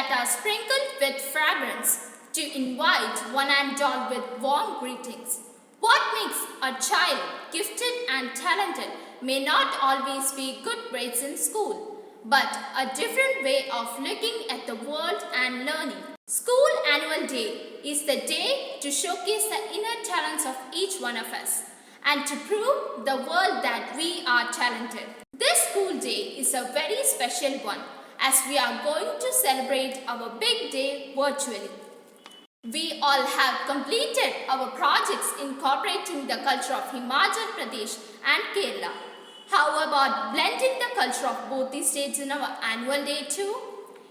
that are sprinkled with fragrance to invite one and all with warm greetings. What makes a child gifted and talented may not always be good grades in school, but a different way of looking at the world and learning. School Annual Day is the day to showcase the inner talents of each one of us and to prove the world that we are talented. This school day is a very special one as we are going to celebrate our big day virtually. We all have completed our projects incorporating the culture of Himachal Pradesh and Kerala. How about blending the culture of both the states in our annual day too?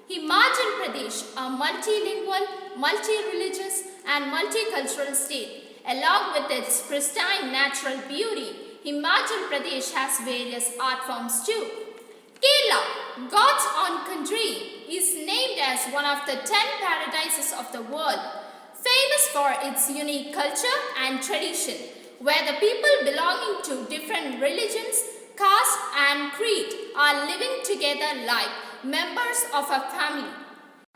Himachal Pradesh, a multilingual, multi-religious and multicultural state, along with its pristine natural beauty, Himachal Pradesh has various art forms too. Kerala, God's own country, is named as one of the 10 paradises of the world, famous for its unique culture and tradition, where the people belonging to different religions, caste and creed are living together like members of a family.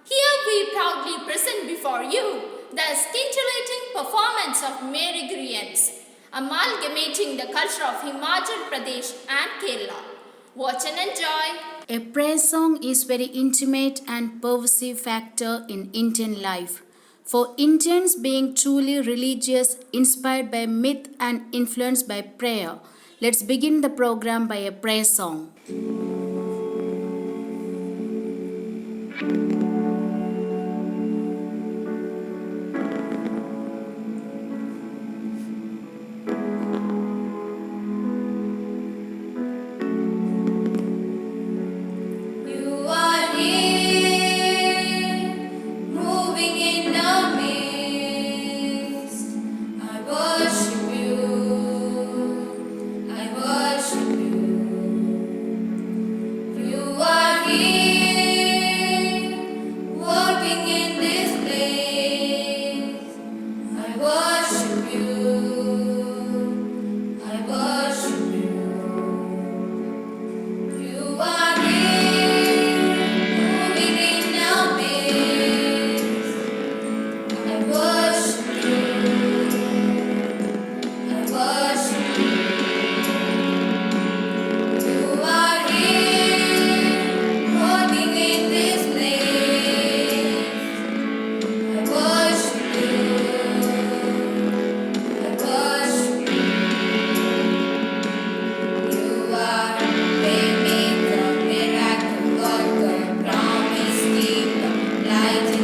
Here we proudly present before you the scintillating performance of Mary Grians, amalgamating the culture of Himachal Pradesh and Kerala. Watch and enjoy. A praise song is very intimate and pervasive factor in Indian life. For Indians being truly religious, inspired by myth and influenced by prayer, let's begin the program by a praise song.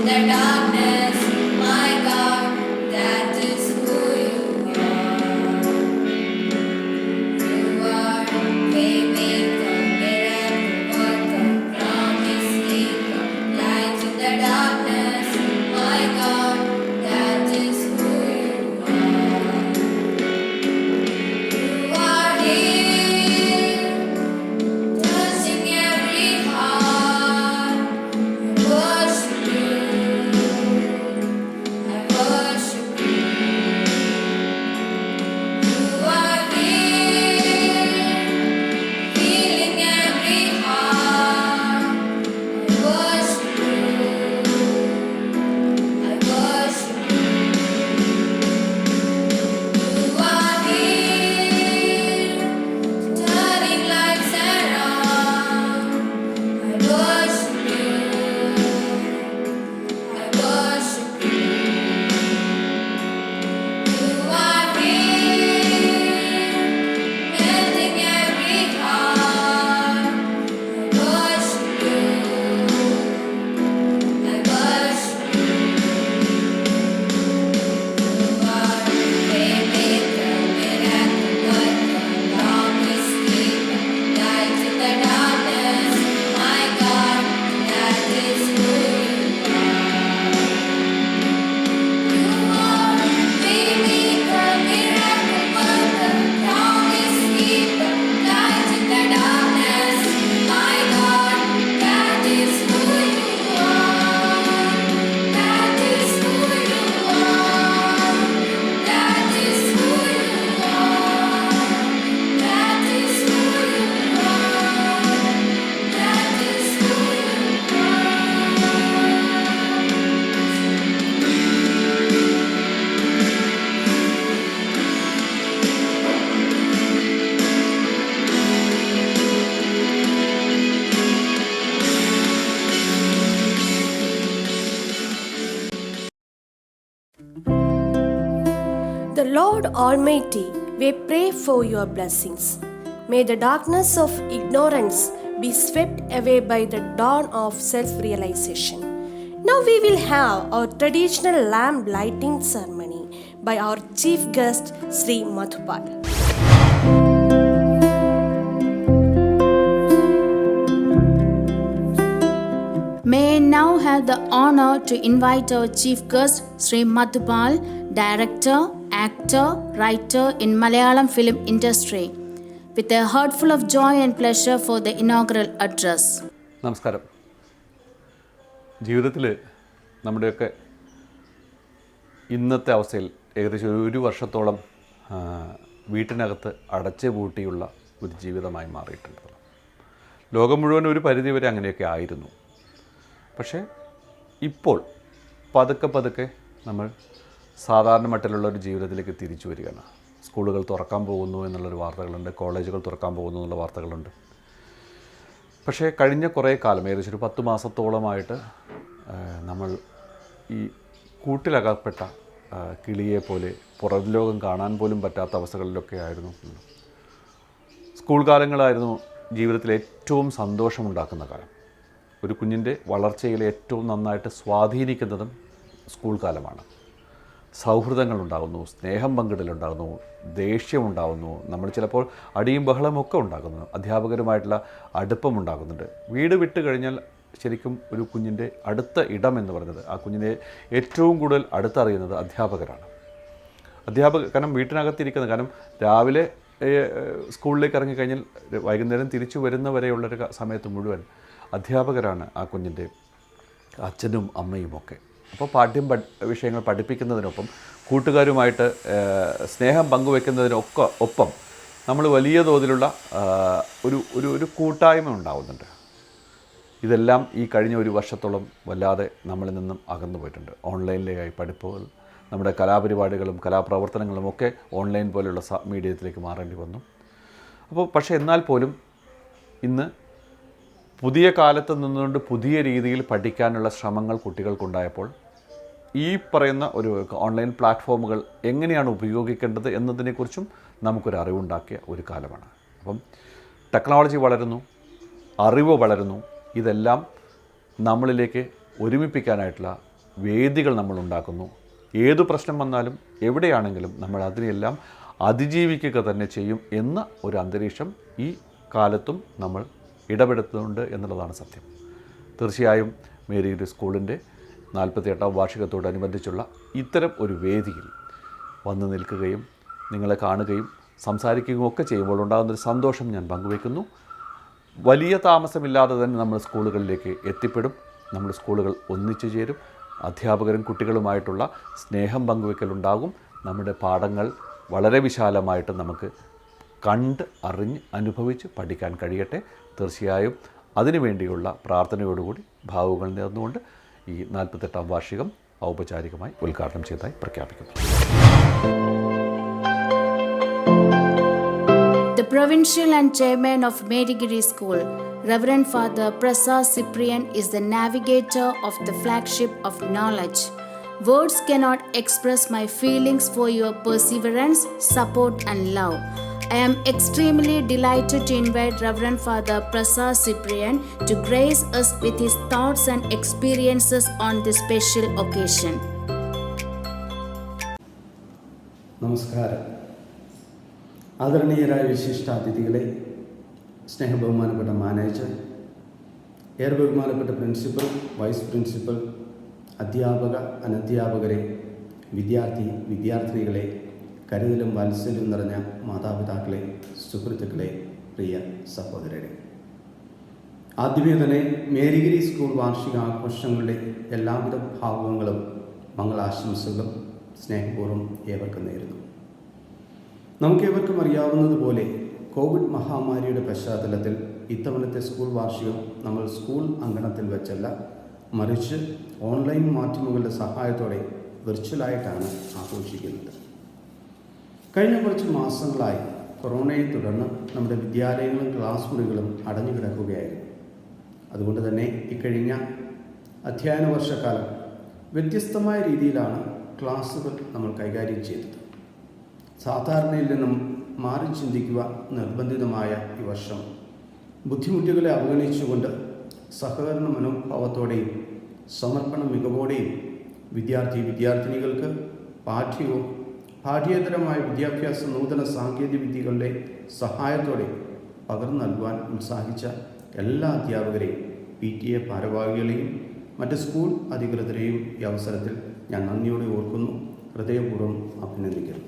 The darkness, my God. The Lord Almighty, we pray for your blessings. May the darkness of ignorance be swept away by the dawn of self-realization. Now we will have our traditional lamp lighting ceremony by our chief guest, Sri Madhupal. May I now have the honor to invite our chief guest, Sri Madhupal, director, actor, writer in Malayalam film industry, with a heart full of joy and pleasure for the inaugural address. നമസ്കാരം. ജീവിതത്തിൽ നമ്മുടെയൊക്കെ ഇന്നത്തെ അവസ്ഥയിൽ ഏകദേശം ഒരു വർഷത്തോളം വീട്ടിനകത്ത് അടച്ചു പൂട്ടിയുള്ള ഒരു ജീവിതമായി മാറിയിട്ടുണ്ട്. ലോകം മുഴുവൻ ഒരു പരിധിവരെ അങ്ങനെയൊക്കെ ആയിരുന്നു. പക്ഷേ ഇപ്പോൾ പതുക്കെ നമ്മൾ സാധാരണ മട്ടിലുള്ള ഒരു ജീവിതത്തിലേക്ക് തിരിച്ചു വരികയാണ്. സ്കൂളുകൾ തുറക്കാൻ പോകുന്നു എന്നുള്ളൊരു വാർത്തകളുണ്ട്, കോളേജുകൾ തുറക്കാൻ പോകുന്നു എന്നുള്ള വാർത്തകളുണ്ട്. പക്ഷേ കഴിഞ്ഞ കുറേ കാലം, ഏകദേശം ഒരു 10 മാസത്തോളമായിട്ട് നമ്മൾ ഈ കൂട്ടിലകപ്പെട്ട കിളിയെപ്പോലെ പുറം ലോകം കാണാൻ പോലും പറ്റാത്ത അവസ്ഥകളിലൊക്കെ ആയിരുന്നു. സ്കൂൾ കാലങ്ങളായിരുന്നു ജീവിതത്തിൽ ഏറ്റവും സന്തോഷമുണ്ടാക്കുന്ന കാലം. ഒരു കുഞ്ഞിൻ്റെ വളർച്ചയിൽ ഏറ്റവും നന്നായിട്ട് സ്വാധീനിക്കുന്നതും സ്കൂൾ കാലമാണ്. സൗഹൃദങ്ങളുണ്ടാകുന്നു, സ്നേഹം പങ്കിടലുണ്ടാകുന്നു, ദേഷ്യമുണ്ടാകുന്നു, നമ്മൾ ചിലപ്പോൾ അടിയും ബഹളമൊക്കെ ഉണ്ടാകുന്നു, അധ്യാപകരുമായിട്ടുള്ള അടുപ്പമുണ്ടാകുന്നുണ്ട്. വീട് വിട്ട് കഴിഞ്ഞാൽ ശരിക്കും ഒരു കുഞ്ഞിൻ്റെ അടുത്ത ഇടം എന്ന് പറയുന്നത്, ആ കുഞ്ഞിനെ ഏറ്റവും കൂടുതൽ അടുത്തറിയുന്നത് അധ്യാപകരാണ്. കാരണം വീട്ടിനകത്തിരിക്കുന്നത്, കാരണം രാവിലെ സ്കൂളിലേക്ക് ഇറങ്ങിക്കഴിഞ്ഞാൽ വൈകുന്നേരം തിരിച്ചു വരുന്നവരെയുള്ളൊരു സമയത്ത് മുഴുവൻ അധ്യാപകരാണ് ആ കുഞ്ഞിൻ്റെ അച്ഛനും അമ്മയുമൊക്കെ. അപ്പോൾ വിഷയങ്ങൾ പഠിപ്പിക്കുന്നതിനൊപ്പം കൂട്ടുകാരുമായിട്ട് സ്നേഹം പങ്കുവെക്കുന്നതിനൊക്കെ ഒപ്പം നമ്മൾ വലിയ തോതിലുള്ള ഒരു കൂട്ടായ്മ ഉണ്ടാകുന്നുണ്ട്. ഇതെല്ലാം ഈ കഴിഞ്ഞ ഒരു വർഷത്തോളം വല്ലാതെ നമ്മളിൽ നിന്നും അകന്നു പോയിട്ടുണ്ട്. ഓൺലൈനിലേക്കായി പഠിപ്പുകൾ, നമ്മുടെ കലാപരിപാടികളും കലാപ്രവർത്തനങ്ങളും ഒക്കെ ഓൺലൈൻ പോലെയുള്ള മീഡിയത്തിലേക്ക് മാറേണ്ടി വന്നു. പക്ഷേ എന്നാൽ പോലും ഇന്ന് പുതിയ കാലത്ത് നിന്നുകൊണ്ട് പുതിയ രീതിയിൽ പഠിക്കാനുള്ള ശ്രമങ്ങൾ കുട്ടികൾക്കുണ്ടായപ്പോൾ ഈ പറയുന്ന ഒരു ഓൺലൈൻ പ്ലാറ്റ്ഫോമുകൾ എങ്ങനെയാണ് ഉപയോഗിക്കേണ്ടത് എന്നതിനെക്കുറിച്ചും നമുക്കൊരു അറിവുണ്ടാക്കിയ ഒരു കാലമാണ്. ടെക്നോളജി വളരുന്നു, അറിവ് വളരുന്നു. ഇതെല്ലാം നമ്മളിലേക്ക് ഒരുമിപ്പിക്കാനായിട്ടുള്ള വേദികൾ നമ്മൾ ഉണ്ടാക്കുന്നു. ഏതു പ്രശ്നം വന്നാലും എവിടെയാണെങ്കിലും നമ്മൾ അതിനെല്ലാം അതിജീവിക്കുക തന്നെ ചെയ്യും എന്ന ഒരു അന്തരീക്ഷം ഈ കാലത്തും നമ്മൾ ഇടപെടുത്തുന്നുണ്ട് എന്നുള്ളതാണ് സത്യം. തീർച്ചയായും മേരിഗിരി സ്കൂളിൻ്റെ 48ാം വാർഷികത്തോടനുബന്ധിച്ചുള്ള ഇത്തരം ഒരു വേദിയിൽ വന്നു നിൽക്കുകയും നിങ്ങളെ കാണുകയും സംസാരിക്കുകയും ഒക്കെ ചെയ്യുമ്പോൾ ഉണ്ടാകുന്നൊരു സന്തോഷം ഞാൻ പങ്കുവയ്ക്കുന്നു. വലിയ താമസമില്ലാതെ തന്നെ നമ്മൾ സ്കൂളുകളിലേക്ക് എത്തിപ്പെടും. നമ്മുടെ സ്കൂളുകൾ ഒന്നിച്ചു ചേരും. അധ്യാപകരും കുട്ടികളുമായിട്ടുള്ള സ്നേഹം പങ്കുവയ്ക്കലുണ്ടാകും. നമ്മുടെ പാഠങ്ങൾ വളരെ വിശാലമായിട്ട് നമുക്ക് കണ്ട് അറിഞ്ഞ് അനുഭവിച്ച് പഠിക്കാൻ കഴിയട്ടെ. തീർച്ചയായും അതിനുവേണ്ടിയുള്ള പ്രാർത്ഥനയോടുകൂടി ഭാവുകൾ നേർന്നുകൊണ്ട് ഈ 48ാം വാർഷികം ഔപചാരികമായി ഉദ്ഘാടനം ചെയ്തതായി പ്രഖ്യാപിക്കുന്നു. The Provincial and Chairman of Merigiri School, Reverend Father Prasad Cyprian, is the navigator of the flagship of knowledge. Words cannot express my feelings for your perseverance, support and love. I am extremely delighted to invite Reverend Father Prasad Cyprian to grace us with his thoughts and experiences on this special occasion. നമസ്കാരം. ആദരണീയരായ വിശിഷ്ടാതിഥികളെ, സ്നേഹബഹുമാനപ്പെട്ട manager, ഏറെ ബഹുമാനപ്പെട്ട principal, vice principal, അധ്യാപക അനധ്യാപകരെ, വിദ്യാർത്ഥിനികളെ, കരുതലും വാത്സല്യം നിറഞ്ഞ മാതാപിതാക്കളെ, സുഹൃത്തുക്കളെ, പ്രിയ സഹോദരരെ, ആദ്യമേ തന്നെ മേരിഗിരി സ്കൂൾ വാർഷികാഘോഷങ്ങളുടെ എല്ലാവിധ ഭാഗങ്ങളും മംഗളാശംസകളും സ്നേഹപൂർവ്വം ഏവർക്കും നേരുന്നു. നമുക്കേവർക്കും അറിയാവുന്നതുപോലെ കോവിഡ് മഹാമാരിയുടെ പശ്ചാത്തലത്തിൽ ഇത്തവണത്തെ സ്കൂൾ വാർഷികം നമ്മൾ സ്കൂൾ അങ്കണത്തിൽ വെച്ചല്ല, മറിച്ച് ഓൺലൈൻ മാധ്യമങ്ങളുടെ സഹായത്തോടെ വിർച്വലായിട്ടാണ് ആഘോഷിക്കുന്നത്. കഴിഞ്ഞ കുറച്ച് മാസങ്ങളായി കൊറോണയെ തുടർന്ന് നമ്മുടെ വിദ്യാലയങ്ങളും ക്ലാസ് മുറികളും അടഞ്ഞു കിടക്കുകയായിരുന്നു. അതുകൊണ്ട് തന്നെ ഇക്കഴിഞ്ഞ അധ്യയന വർഷക്കാലം വ്യത്യസ്തമായ രീതിയിലാണ് ക്ലാസ്സുകൾ നമ്മൾ കൈകാര്യം ചെയ്തത്. സാധാരണയിൽ നിന്നും മാറി ചിന്തിക്കുക നിർബന്ധിതമായ ഈ വർഷം ബുദ്ധിമുട്ടുകളെ അവഗണിച്ചുകൊണ്ട് സഹകരണ മനോഭാവത്തോടെയും സമർപ്പണ മികവോടെയും വിദ്യാർത്ഥിനികൾക്ക് പാഠ്യവും പാഠ്യേതരമായ വിദ്യാഭ്യാസ നൂതന സാങ്കേതിക വിദ്യകളുടെ സഹായത്തോടെ പകർന്നു നൽകുവാൻ ഉത്സാഹിച്ച എല്ലാ അധ്യാപകരെയും PTA ഭാരവാഹികളെയും മറ്റ് സ്കൂൾ അധികൃതരെയും ഈ അവസരത്തിൽ ഞാൻ നന്ദിയോടെ ഓർക്കുന്നു, ഹൃദയപൂർവ്വം അഭിനന്ദിക്കുന്നു.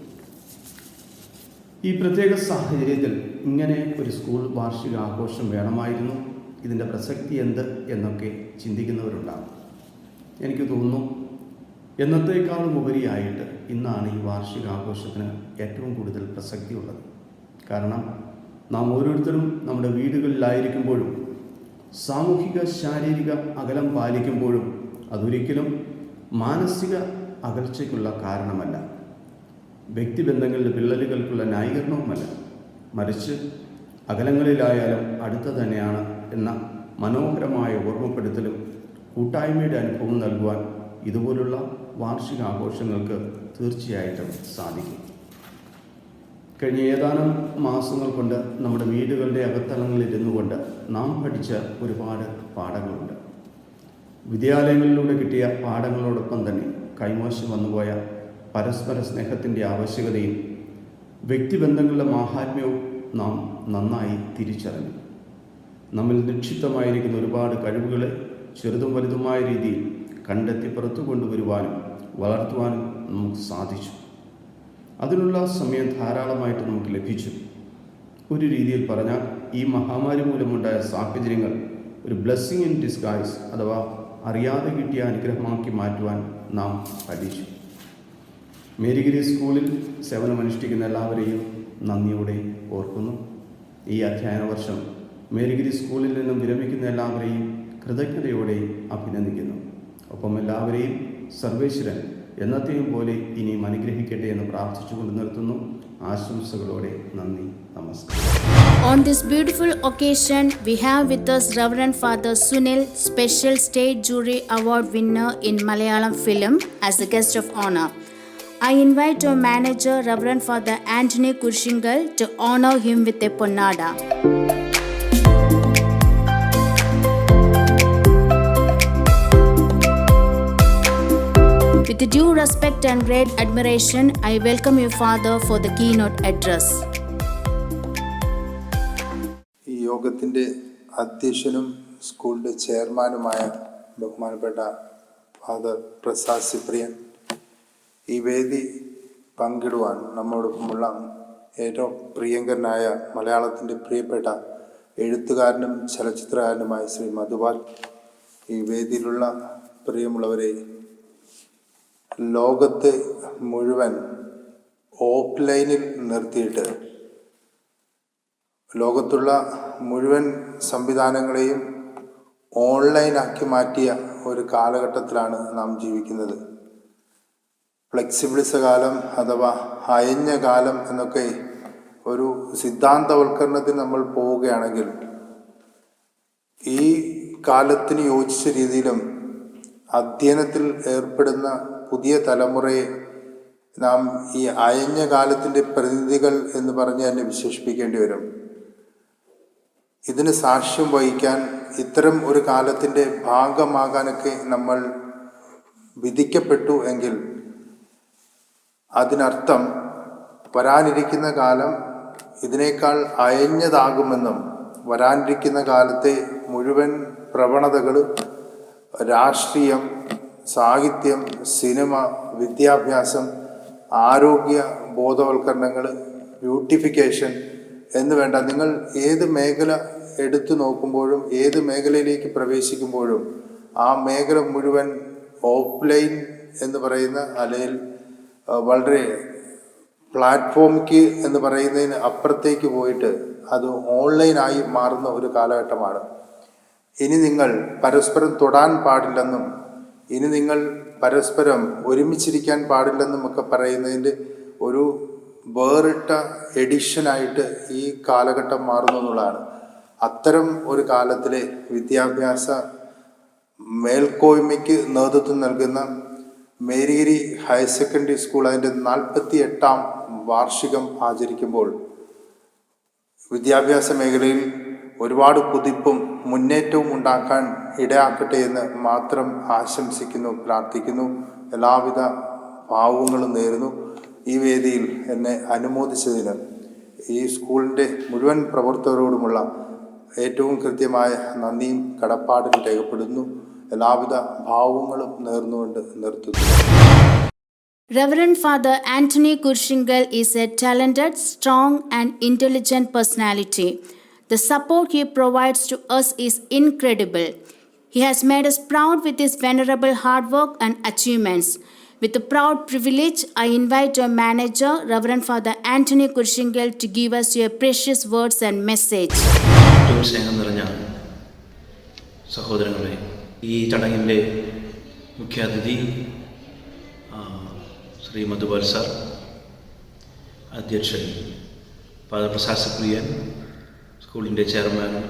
ഈ പ്രത്യേക സാഹചര്യത്തിൽ ഇങ്ങനെ ഒരു സ്കൂൾ വാർഷിക ആഘോഷം വേണമായിരുന്നു, ഇതിൻ്റെ പ്രസക്തി എന്ത് എന്നൊക്കെ ചിന്തിക്കുന്നവരുണ്ടാകും. എനിക്ക് തോന്നുന്നു എന്നത്തേക്കാളും ഉപരിയായിട്ട് ഇന്നാണ് ഈ വാർഷികാഘോഷത്തിന് ഏറ്റവും കൂടുതൽ പ്രസക്തിയുള്ളത്. കാരണം നാം ഓരോരുത്തരും നമ്മുടെ വീടുകളിലായിരിക്കുമ്പോഴും സാമൂഹിക ശാരീരിക അകലം പാലിക്കുമ്പോഴും അതൊരിക്കലും മാനസിക അകൽച്ചയ്ക്കുള്ള കാരണമല്ല, വ്യക്തിബന്ധങ്ങളിലെ വിള്ളലുകൾക്കുള്ള ന്യായീകരണവുമല്ല, മറിച്ച് അകലങ്ങളിലായാലും അടുത്ത് തന്നെയാണ് എന്ന മനോഹരമായ ഓർമ്മപ്പെടുത്തലും കൂട്ടായ്മയുടെ അനുഭവം നൽകുവാൻ ഇതുപോലുള്ള വാർഷികാഘോഷങ്ങൾക്ക് തീർച്ചയായിട്ടും സാധിക്കും. കഴിഞ്ഞ ഏതാനും മാസങ്ങൾ കൊണ്ട് നമ്മുടെ വീടുകളുടെ അകത്തളങ്ങളിലിരുന്നു കൊണ്ട് നാം പഠിച്ച ഒരുപാട് പാഠങ്ങളുണ്ട്. വിദ്യാലയങ്ങളിലൂടെ കിട്ടിയ പാഠങ്ങളോടൊപ്പം തന്നെ കൈമോശം വന്നുപോയ പരസ്പര സ്നേഹത്തിൻ്റെ ആവശ്യകതയും വ്യക്തിബന്ധങ്ങളുടെ മാഹാത്മ്യവും നാം നന്നായി തിരിച്ചറിഞ്ഞു. നമ്മിൽ നിക്ഷിപ്തമായിരിക്കുന്ന ഒരുപാട് കഴിവുകളെ ചെറുതും വലുതുമായ രീതിയിൽ കണ്ടെത്തി പുറത്തു കൊണ്ടുവരുവാനും വളർത്തുവാനും നമുക്ക് സാധിച്ചു. അതിനുള്ള സമയം ധാരാളമായിട്ട് നമുക്ക് ലഭിച്ചു. ഒരു രീതിയിൽ പറഞ്ഞാൽ ഈ മഹാമാരി മൂലമുണ്ടായ സാഹചര്യങ്ങൾ ഒരു ബ്ലെസ്സിങ് ഇൻ ഡിസ്ഗൈസ് അഥവാ അറിയാതെ കിട്ടിയ അനുഗ്രഹമാക്കി മാറ്റുവാൻ നാം പഠിച്ചു. മേരിഗിരി സ്കൂളിൽ സേവനമനുഷ്ഠിക്കുന്ന എല്ലാവരെയും നന്ദിയോടെ ഓർക്കുന്നു. ഈ അധ്യയന വർഷം മേരിഗിരി സ്കൂളിൽ നിന്നും വിരമിക്കുന്ന എല്ലാവരെയും കൃതജ്ഞതയോടെ അഭിനന്ദിക്കുന്നു. ഒപ്പം എല്ലാവരെയും സർവേശ്വരൻ എന്നത്തെയും പോലെ ഇനിയും അനുഗ്രഹിക്കട്ടെ എന്ന് പ്രാർത്ഥിച്ചുകൊണ്ട് നിർത്തുന്നു. ആശംസകളോടെ നന്ദി, നമസ്കാരം. On this beautiful occasion, we have with us Reverend Father Sunil, Special State Jury Award winner in Malayalam film, as the guest of honor. I invite our manager, Reverend Father Anthony Kurshingal, to honor him with a ponnada. With due respect and great admiration, I welcome you, Father, for the keynote address. ഈ യോഗത്തിൻ്റെ അധ്യക്ഷനും സ്കൂളിൻ്റെ ചെയർമാനുമായ ബഹുമാനപ്പെട്ട father Prasad Cyprian, ഈ വേദി പങ്കിടുവാൻ നമ്മോടൊപ്പമുള്ള ഏറ്റവും പ്രിയങ്കരനായ മലയാളത്തിൻ്റെ പ്രിയപ്പെട്ട എഴുത്തുകാരനും ചലച്ചിത്രകാരനുമായ ശ്രീ മധുപാൽ, ഈ വേദിയിലുള്ള പ്രിയമുള്ളവരെ, ലോകത്തെ മുഴുവൻ ഓഫ്ലൈനിൽ നിർത്തിയിട്ട് ലോകത്തുള്ള മുഴുവൻ സംവിധാനങ്ങളെയും ഓൺലൈനാക്കി മാറ്റിയ ഒരു കാലഘട്ടത്തിലാണ് നാം ജീവിക്കുന്നത്. ഫ്ലെക്സിബിളിസ കാലം അഥവാ അയഞ്ഞ കാലം എന്നൊക്കെ ഒരു സിദ്ധാന്തവൽക്കരണത്തിൽ നമ്മൾ പോവുകയാണെങ്കിൽ, ഈ കാലത്തിന് യോജിച്ച രീതിയിലും അധ്യയനത്തിൽ ഏർപ്പെടുന്ന പുതിയ തലമുറയെ നാം ഈ അയഞ്ഞ കാലത്തിൻ്റെ പ്രതിനിധികൾ എന്ന് പറഞ്ഞ് തന്നെ വിശേഷിപ്പിക്കേണ്ടി വരും. ഇതിന് സാക്ഷ്യം വഹിക്കാൻ, ഇത്തരം ഒരു കാലത്തിൻ്റെ ഭാഗമാകാനൊക്കെ നമ്മൾ വിധിക്കപ്പെട്ടു എങ്കിൽ അതിനർത്ഥം വരാനിരിക്കുന്ന കാലം ഇതിനേക്കാൾ അയഞ്ഞതാകുമെന്നും വരാനിരിക്കുന്ന കാലത്തെ മുഴുവൻ പ്രവണതകൾ, രാഷ്ട്രീയം, സാഹിത്യം, സിനിമ, വിദ്യാഭ്യാസം, ആരോഗ്യ ബോധവൽക്കരണങ്ങൾ, ബ്യൂട്ടിഫിക്കേഷൻ എന്ന് വേണ്ട, നിങ്ങൾ ഏത് മേഖല എടുത്തു നോക്കുമ്പോഴും ഏത് മേഖലയിലേക്ക് പ്രവേശിക്കുമ്പോഴും ആ മേഖല മുഴുവൻ ഓഫ്ലൈൻ എന്ന് പറയുന്ന, അല്ലെങ്കിൽ വളരെ പ്ലാറ്റ്ഫോമിക്ക് എന്ന് പറയുന്നതിന് അപ്പുറത്തേക്ക് പോയിട്ട് അത് ഓൺലൈനായി മാറുന്ന ഒരു കാലഘട്ടമാണ്. ഇനി നിങ്ങൾ പരസ്പരം തൊടാൻ പാടില്ലെന്നും ഇനി നിങ്ങൾ പരസ്പരം ഒരുമിച്ചിരിക്കാൻ പാടില്ലെന്നും ഒക്കെ പറയുന്നതിൻ്റെ ഒരു വേറിട്ട എഡിഷനായിട്ട് ഈ കാലഘട്ടം മാറുന്നു എന്നുള്ളതാണ്. അത്തരം ഒരു കാലത്തിലെ വിദ്യാഭ്യാസ മേൽക്കോയ്മയ്ക്ക് നേതൃത്വം നൽകുന്ന മേരിഗിരി ഹയർ സെക്കൻഡറി സ്കൂൾ അതിൻ്റെ 48-ാം വാർഷികം ആചരിക്കുമ്പോൾ വിദ്യാഭ്യാസ മേഖലയിൽ ഒരുപാട് കുതിപ്പും മുന്നേറ്റവും ഉണ്ടാക്കാൻ ഇടയാക്കട്ടെ എന്ന് മാത്രം ആശംസിക്കുന്നു, പ്രാർത്ഥിക്കുന്നു. എല്ലാവിധ ഭാവുകങ്ങളും നേരുന്നു. ഈ വേദിയിൽ എന്നെ അനുമോദിച്ചതിന് ഈ സ്കൂളിൻ്റെ മുഴുവൻ പ്രവർത്തകരോടുമുള്ള ഏറ്റവും കൃത്യമായ നന്ദിയും കടപ്പാടും രേഖപ്പെടുന്നു. എല്ലാവിധ ഭാവുകങ്ങളും നേർന്നുകൊണ്ട് നിർത്തുന്നു. Reverend Father Anthony Kurshingal is a talented, strong, and intelligent personality. The support he provides to us is incredible. He has made us proud with his venerable hard work and achievements. With the proud privilege, I invite our manager, Reverend Father Anthony Kurshingal, to give us your precious words and message. ഏറ്റവും സ്നേഹം നിറഞ്ഞ സഹോദരങ്ങളെ, ഈ ചടങ്ങിൻ്റെ മുഖ്യാതിഥി Shri Madhubal sir, അധ്യക്ഷൻ father Prasad Priyan, സ്കൂളിൻ്റെ ചെയർമാനും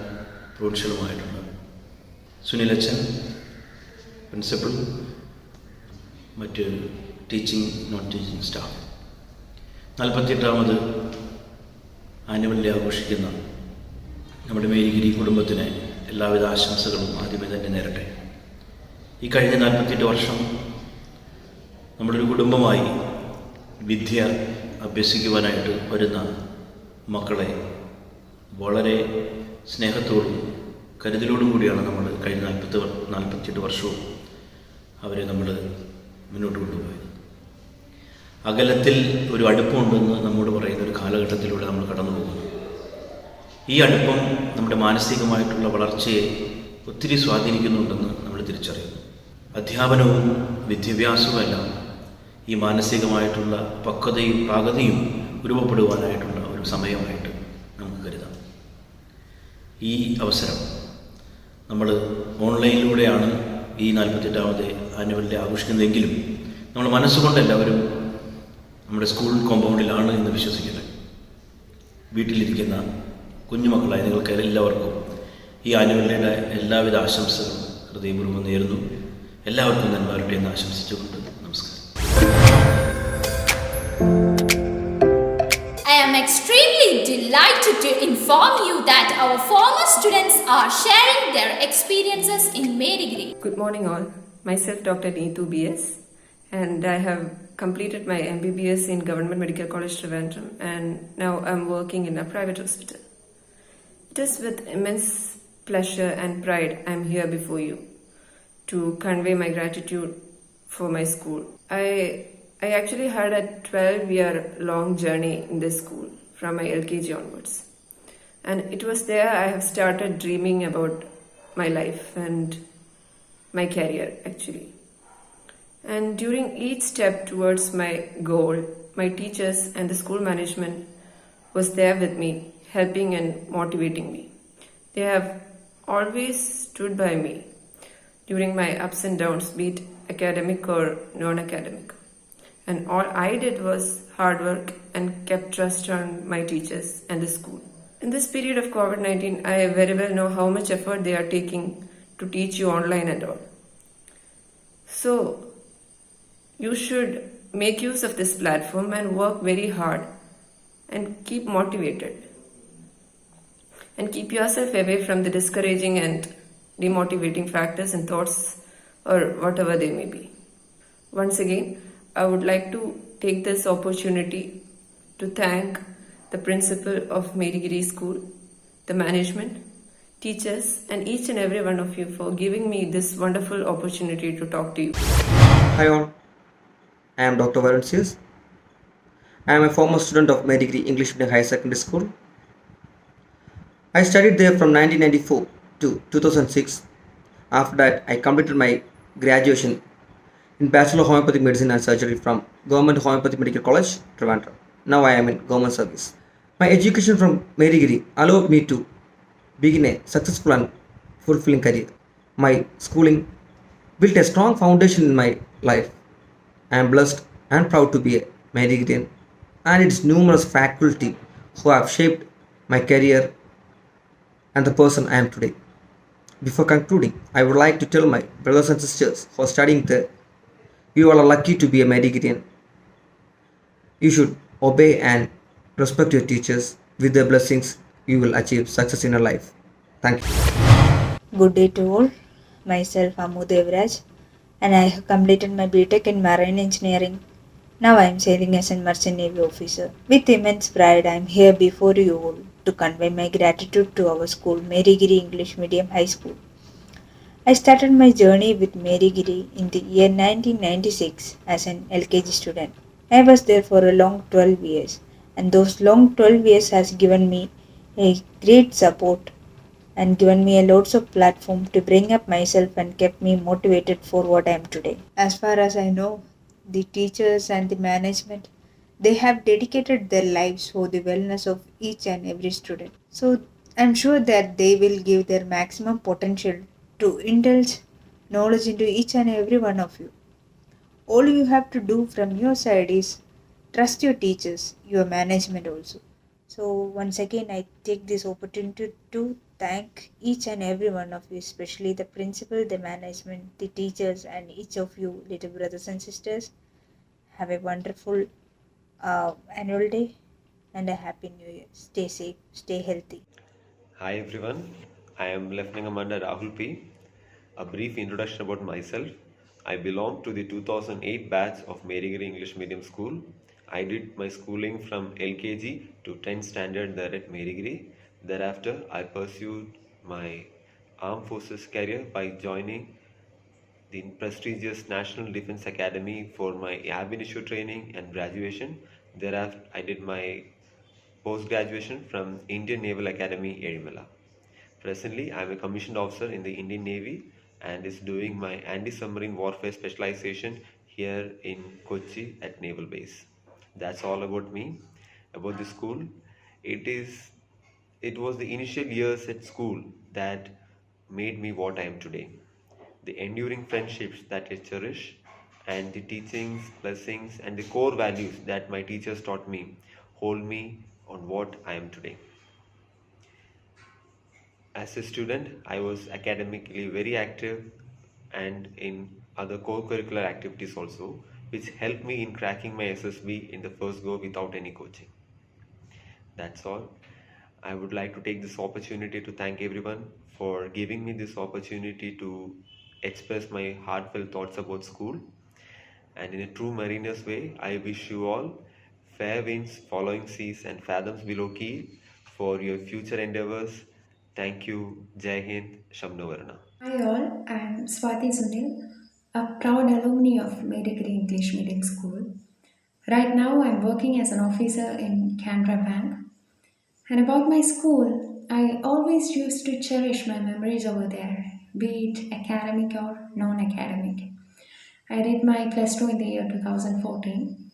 പ്രൊവിൻഷ്യലുമായിട്ടുണ്ട് സുനിലച്ചൻ, പ്രിൻസിപ്പൽ, മറ്റ് ടീച്ചിങ് നോൺ ടീച്ചിങ് സ്റ്റാഫ്, 48ാമത് ആനുവൽ ഡേ ആഘോഷിക്കുന്ന നമ്മുടെ മേരിഗിരി കുടുംബത്തിന് എല്ലാവിധ ആശംസകളും ആദ്യമേ തന്നെ നേരട്ടെ. ഈ കഴിഞ്ഞ 48 വർഷം നമ്മളൊരു കുടുംബമായി വിദ്യ അഭ്യസിക്കുവാനായിട്ട് വരുന്ന മക്കളെ വളരെ സ്നേഹത്തോടും കരുതലോടും കൂടിയാണ് നമ്മൾ കഴിഞ്ഞ 48 വർഷവും അവരെ നമ്മൾ മുന്നോട്ട് കൊണ്ടുപോയത്. അകലത്തിൽ ഒരു അടുപ്പമുണ്ടെന്ന് നമ്മോട് പറയുന്ന ഒരു കാലഘട്ടത്തിലൂടെ നമ്മൾ കടന്നു പോകുന്നു. ഈ അടുപ്പം നമ്മുടെ മാനസികമായിട്ടുള്ള വളർച്ചയെ ഒത്തിരി സ്വാധീനിക്കുന്നുണ്ടെന്ന് നമ്മൾ തിരിച്ചറിയുന്നു. അധ്യാപനവും വിദ്യാഭ്യാസവും എല്ലാം ഈ മാനസികമായിട്ടുള്ള പക്വതയും പാകതയും രൂപപ്പെടുവാനായിട്ടുള്ള ഒരു സമയമായിട്ട് നമുക്ക് കരുതാം. ഈ അവസരം നമ്മൾ ഓൺലൈനിലൂടെയാണ് ഈ 48ാമത് ആനുവൽ ഡേ ആഘോഷിക്കുന്നതെങ്കിലും നമ്മൾ മനസ്സുകൊണ്ട് എല്ലാവരും നമ്മുടെ സ്കൂൾ കോമ്പൗണ്ടിലാണ് എന്ന് വിശ്വസിക്കുന്നത്. വീട്ടിലിരിക്കുന്ന കുഞ്ഞുമക്കളായ നിങ്ങൾക്ക് എല്ലാവർക്കും ഈ ആനുവൽ ഡേയുടെ എല്ലാവിധ ആശംസകളും ഹൃദയപൂർവ്വം നേരുന്നു. എല്ലാവർക്കും നന്മ വരട്ടെ എന്ന് ആശംസിച്ചുകൊണ്ട് നമസ്കാരം. I am extremely delighted to inform you that our former students are sharing their experiences in Merigiri. Good morning all. Myself Dr. Neetu BS, and I have completed my MBBS in Government Medical College Trivandrum, and now I'm working in a private hospital. It is with immense pleasure and pride I'm here before you to convey my gratitude for my school. I actually had a 12-year long journey in this school from my LKG onwards. And it was there I have started dreaming about my life and my career actually. And during each step towards my goal, my teachers and the school management was there with me, helping and motivating me. They have always stood by me during my ups and downs, be it academic or non-academic. And all I did was hard work and kept trust on my teachers and the school. In this period of COVID-19, I very well know how much effort they are taking to teach you online and all. So, you should make use of this platform and work very hard and keep motivated. And keep yourself away from the discouraging and demotivating factors and thoughts or whatever they may be. Once again, I would like to take this opportunity to thank the principal of Merigiri School, the management, teachers, and each and every one of you for giving me this wonderful opportunity to talk to you. Hi all, I am Dr. Varun Sears. I am a former student of Merigiri English Medium Higher Secondary School. I studied there from 1994 to 2006. After that, I completed my graduation in Bachelor of Homeopathic Medicine and Surgery from Government Homeopathic Medical College, Trivandrum. Now I am in government service. My education from Merigiri allowed me to begin a successful and fulfilling career. My schooling built a strong foundation in my life. I am blessed and proud to be a Merigirian and its numerous faculty who have shaped my career and the person I am today. Before concluding, I would like to tell my brothers and sisters who are studying there You all are lucky to be a Medigreen. You should obey and respect your teachers. With their blessings, you will achieve success in your life. Thank you. Good day to all. Myself Amu Devraj, and I have completed my BTech in Marine Engineering. Now I am sailing as a Merchant Navy officer. With immense pride, I am here before you all to convey my gratitude to our school, Marygiri English Medium High School. I started my journey with Marygiri in the year 1996 as an LKG student. I was there for a long 12 years, and those long 12 years has given me a great support and given me a lots of platform to bring up myself and kept me motivated for what I am today. As far as I know, the teachers and the management, they have dedicated their lives for the wellness of each and every student. So I'm sure that they will give their maximum potential to indulge knowledge into each and every one of you. All you have to do from your side is trust your teachers, your management also. So once again, I take this opportunity to thank each and every one of you, especially the principal, the management, the teachers, and each of you, little brothers and sisters. Have a wonderful annual day and a happy new year. Stay safe, stay healthy. Hi everyone, I am Lieutenant Commander Rahul P. A brief introduction about myself. I belong to the 2008 batch of Marygiri English Medium School. I did my schooling from LKG to 10th standard there at Marygiri. Thereafter, I pursued my armed forces career by joining the prestigious National Defense Academy for my ab initio training and graduation. Thereafter, I did my post-graduation from Indian Naval Academy, Erimala. Presently, I am a commissioned officer in the Indian Navy and is doing my anti-submarine warfare specialization here in Kochi at Naval Base. That's all about me, about the school. It was the initial years at school that made me what I am today. The enduring friendships that I cherish and the teachings, blessings and the core values that my teachers taught me hold me on what I am today. As a student, I was academically very active and in other co-curricular activities also, which helped me in cracking my SSB in the first go without any coaching. That's all. I would like to take this opportunity to thank everyone for giving me this opportunity to express my heartfelt thoughts about school. And in a true mariner's way, I wish you all fair winds, following seas and fathoms below keel for your future endeavors. Thank you. Jai Hind, Shamnavarna. Hi all, I am Swati Sunil, a proud alumni of Marygiri English Medium School. Right now I am working as an officer in Canara Bank. And about my school, I always used to cherish my memories over there, be it academic or non-academic. I did my plus 2 in the year 2014.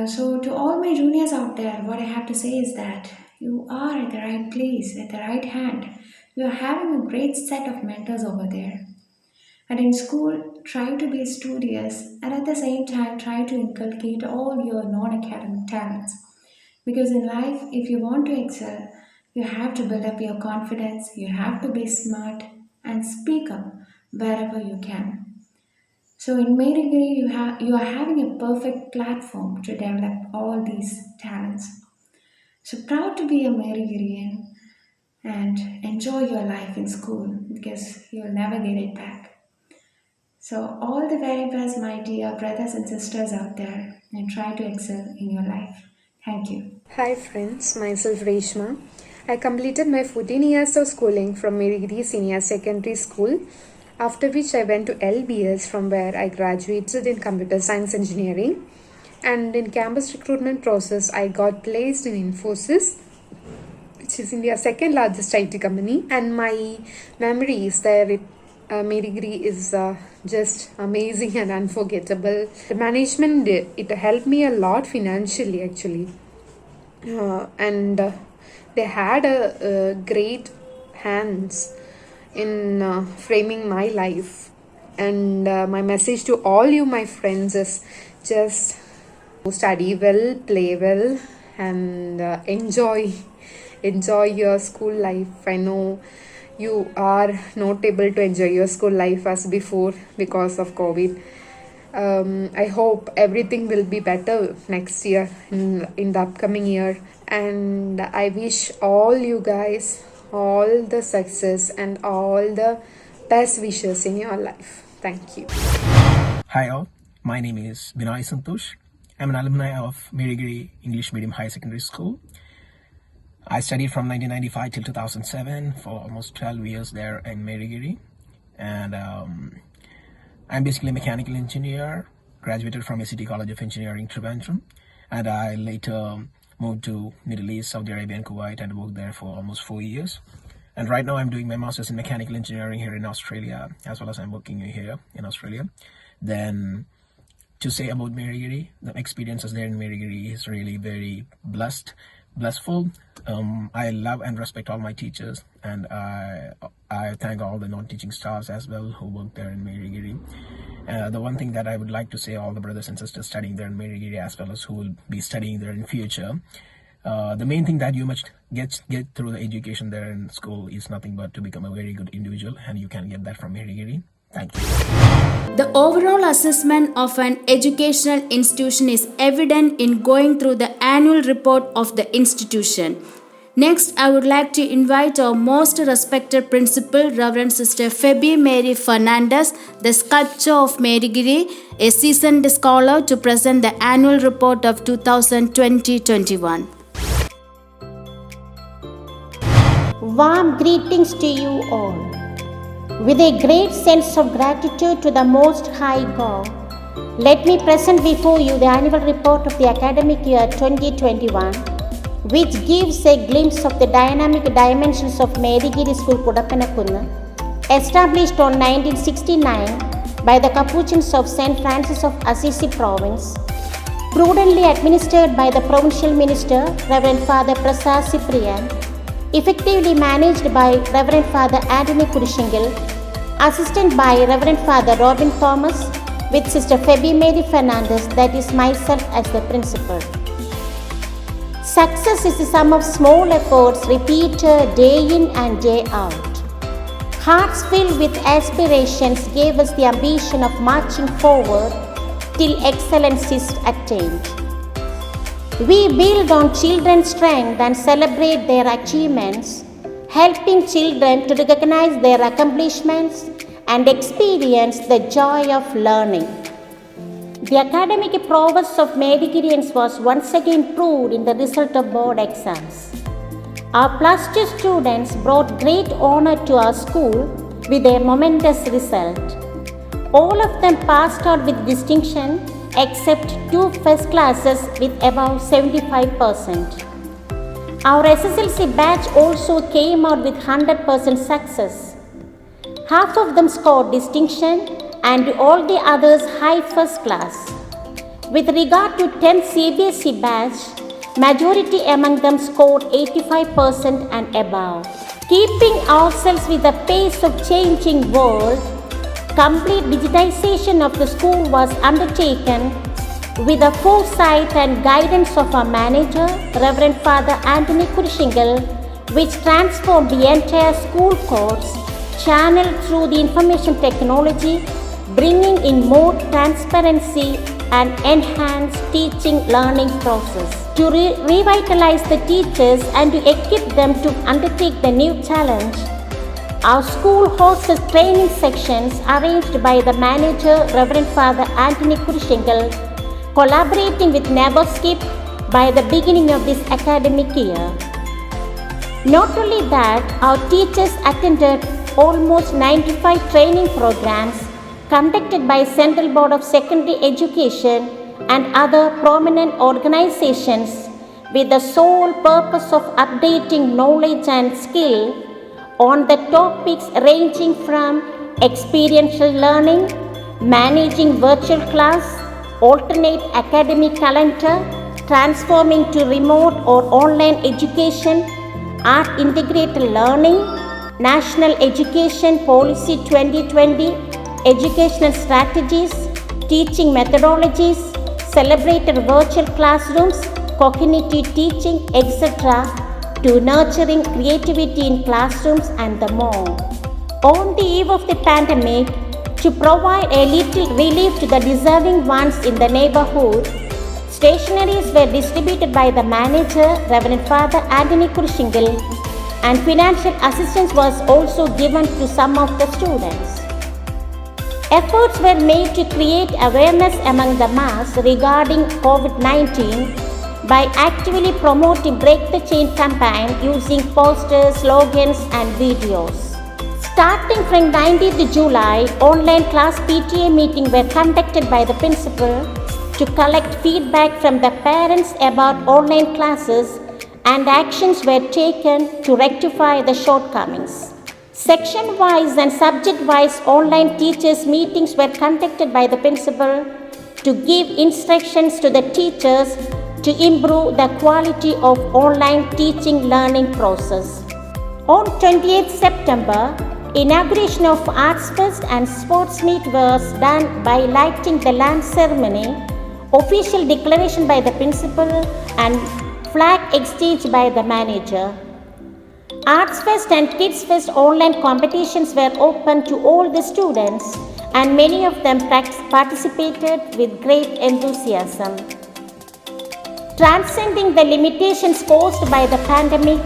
So to all my juniors out there, what I have to say is that you are at the right place, at the right hand. You are having a great set of mentors over there. And in school, try to be studious and at the same time try to inculcate all your non-academic talents. Because in life, if you want to excel, you have to build up your confidence, you have to be smart and speak up wherever you can. So in Marygiri, you are having a perfect platform to develop all these talents. So proud to be a Marygirian and enjoy your life in school because you'll never get it back. So all the very best, my dear brothers and sisters out there, and try to excel in your life. Thank you. Hi friends, myself Reshma. I completed my 14 years of schooling from Marygiri Senior Secondary School, after which I went to LBS from where I graduated in Computer Science Engineering. And in campus recruitment process, I got placed in Infosys, which is India's second largest IT company. And my memories there at Marygiri is just amazing and unforgettable. The management, it helped me a lot financially actually. And they had a great hands in framing my life. And my message to all you, my friends, is just study well, play well, and enjoy your school life. I know you are not able to enjoy your school life as before because of COVID, I hope everything will be better next year, in the upcoming year. And I wish all you guys all the success and all the best wishes in your life. Thank you. Hi all, my name is Vinay Santosh. I'm an alumni of Marigiri English Medium Higher Secondary School. I studied from 1995 till 2007 for almost 12 years there in Marigiri. And I'm basically a mechanical engineer, graduated from ACT College of Engineering, Trivandrum. And I later moved to Middle East, Saudi Arabia and Kuwait and worked there for almost 4 years. And right now I'm doing my master's in mechanical engineering here in Australia, as well as I'm working here in Australia. Then to say about Marigiri, the experiences there in Marigiri is really very blissful. I love and respect all my teachers, and I thank all the non-teaching staffs as well who work there in Marigiri. The one thing that I would like to say, all the brothers and sisters studying there in Marigiri, as well as who will be studying there in future, the main thing that you must get through the education there in school is nothing but to become a very good individual, and you can get that from Marigiri. Thank you. The overall assessment of an educational institution is evident in going through the annual report of the institution. Next, I would like to invite our most respected principal, Reverend Sister Phoebe Mary Fernandez, the sculptor of Marigiri, a seasoned scholar, to present the annual report of 2020-21. Warm greetings to you all. With a great sense of gratitude to the Most High God, let me present before you the annual report of the academic year 2021, which gives a glimpse of the dynamic dimensions of Marigiri School, Kudapanakunnu, established on 1969 by the Capuchins of St. Francis of Assisi Province, prudently administered by the Provincial Minister, Reverend Father Prasad Cyprian, effectively managed by Reverend Father Anthony Kurishingil, assisted by Reverend Father Robin Thomas, with Sister Phoebe Mary Fernandez, that is myself, as the principal. Success is the sum of small efforts repeated day in and day out. Hearts filled with aspirations gave us the ambition of marching forward till excellence is attained. We build on children's strength and celebrate their achievements, helping children to recognize their accomplishments and experience the joy of learning. The academic prowess of Marigirians was once again proved in the result of board exams. Our plus 2 students brought great honor to our school with a momentous result. All of them passed out with distinction except 2 first classes with above 75%. Our SSLC batch also came out with 100% success. Half of them scored distinction and all the others high first class. With regard to 10 CBSE batch, majority among them scored 85% and above. Keeping ourselves with the pace of changing world, complete digitization of the school was undertaken with the foresight and guidance of our manager, Reverend Father Anthony Kurishingil, which transformed the entire school course, channeled through the information technology, bringing in more transparency and enhanced teaching learning process. To revitalize the teachers and to equip them to undertake the new challenge, our school hosts training sections arranged by the manager, Reverend Father Anthony Kurishingil, collaborating with Neverskip by the beginning of this academic year. Not only that, our teachers attended almost 95 training programs conducted by Central Board of Secondary Education and other prominent organizations with the sole purpose of updating knowledge and skill on the topics ranging from experiential learning, managing virtual class, alternate academic calendar, transforming to remote or online education, art integrated learning, National Education Policy 2020, educational strategies, teaching methodologies, celebrated virtual classrooms, cognitive teaching, etc., to nurturing creativity in classrooms and the more. On the eve of the pandemic, to provide a little relief to the deserving ones in the neighborhood, stationaries were distributed by the manager, Reverend Father Anthony Kurshingal, and financial assistance was also given to some of the students. Efforts were made to create awareness among the mass regarding COVID-19 by actively promoting Break the Chain campaign using posters, slogans and videos. Starting from 19th July, online class PTA meetings were conducted by the principal to collect feedback from the parents about online classes, and actions were taken to rectify the shortcomings. Section-wise and subject-wise online teachers' meetings were conducted by the principal to give instructions to the teachers to improve the quality of online teaching learning process. On 28th September, inauguration of Arts Fest and Sports Meet was done by lighting the lamp ceremony, official declaration by the principal and flag exchange by the manager. Arts Fest and Kids Fest online competitions were open to all the students, and many of them participated with great enthusiasm. Transcending the limitations caused by the pandemic,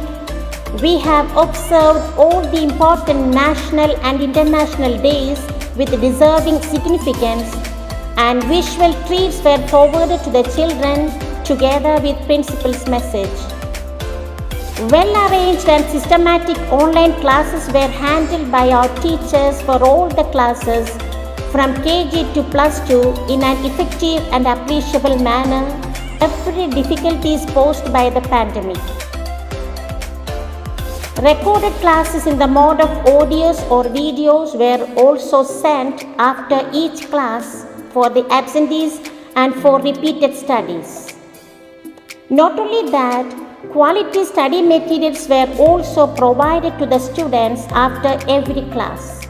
we have observed all the important national and international days with deserving significance, and visual treats were forwarded to the children together with principal's message. Well-arranged and systematic online classes were handled by our teachers for all the classes from KG to plus 2 in an effective and appreciable manner. Every difficulty is posed by the pandemic. Recorded classes in the mode of audios or videos were also sent after each class for the absentees and for repeated studies. Not only that, quality study materials were also provided to the students after every class.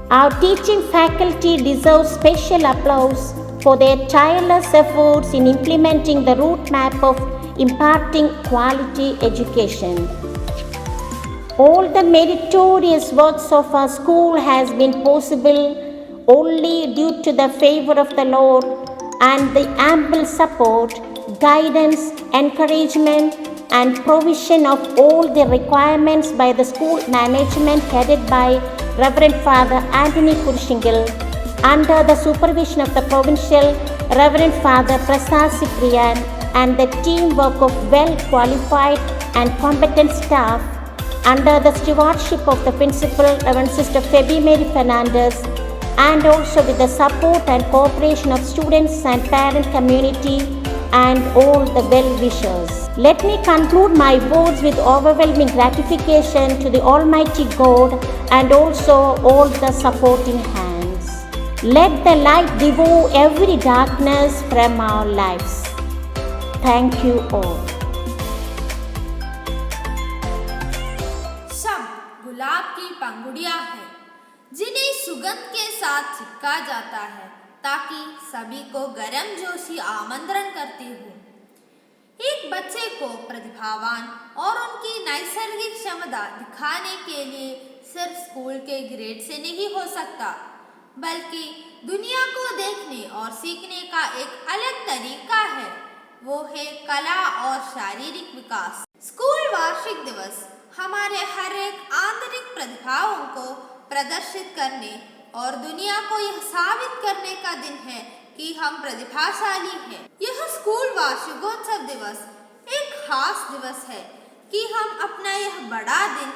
Our teaching faculty deserve special applause for their tireless efforts in implementing the route map of imparting quality education. All the meritorious works of our school has been possible only due to the favor of the Lord and the ample support, guidance, encouragement and provision of all the requirements by the school management headed by Reverend Father Anthony Kurshingal under the supervision of the Provincial Reverend Father Prasad Cyprian and the teamwork of well-qualified and competent staff under the stewardship of the Principal Reverend Sister Feby Mary Fernandez, and also with the support and cooperation of students and parent community and all the well-wishers. Let me conclude my words with overwhelming gratification to the Almighty God and also all the supporting hands. Let the light devour every darkness from our lives. Thank you all. शब्द गुलाब की पंखुड़ियां हैं जिन्हें सुगंध के साथ चिपका जाता है ताकि सभी को गर्म जोशी आमंत्रण करती हो। एक बच्चे को प्रतिभावान और उनकी नैसर्गिक क्षमता दिखाने के लिए सिर्फ स्कूल के ग्रेड से नहीं हो सकता, बल्कि दुनिया को देखने और सीखने का एक अलग तरीका है, वो है कला और शारीरिक विकास। स्कूल वार्षिक दिवस हमारे हर एक आंतरिक प्रतिभाओं को प्रदर्शित करने और दुनिया को यह साबित करने का दिन है कि हम प्रतिभाशाली हैं। यह स्कूल वार्षिकोत्सव दिवस एक खास दिवस है कि हम अपना यह बड़ा दिन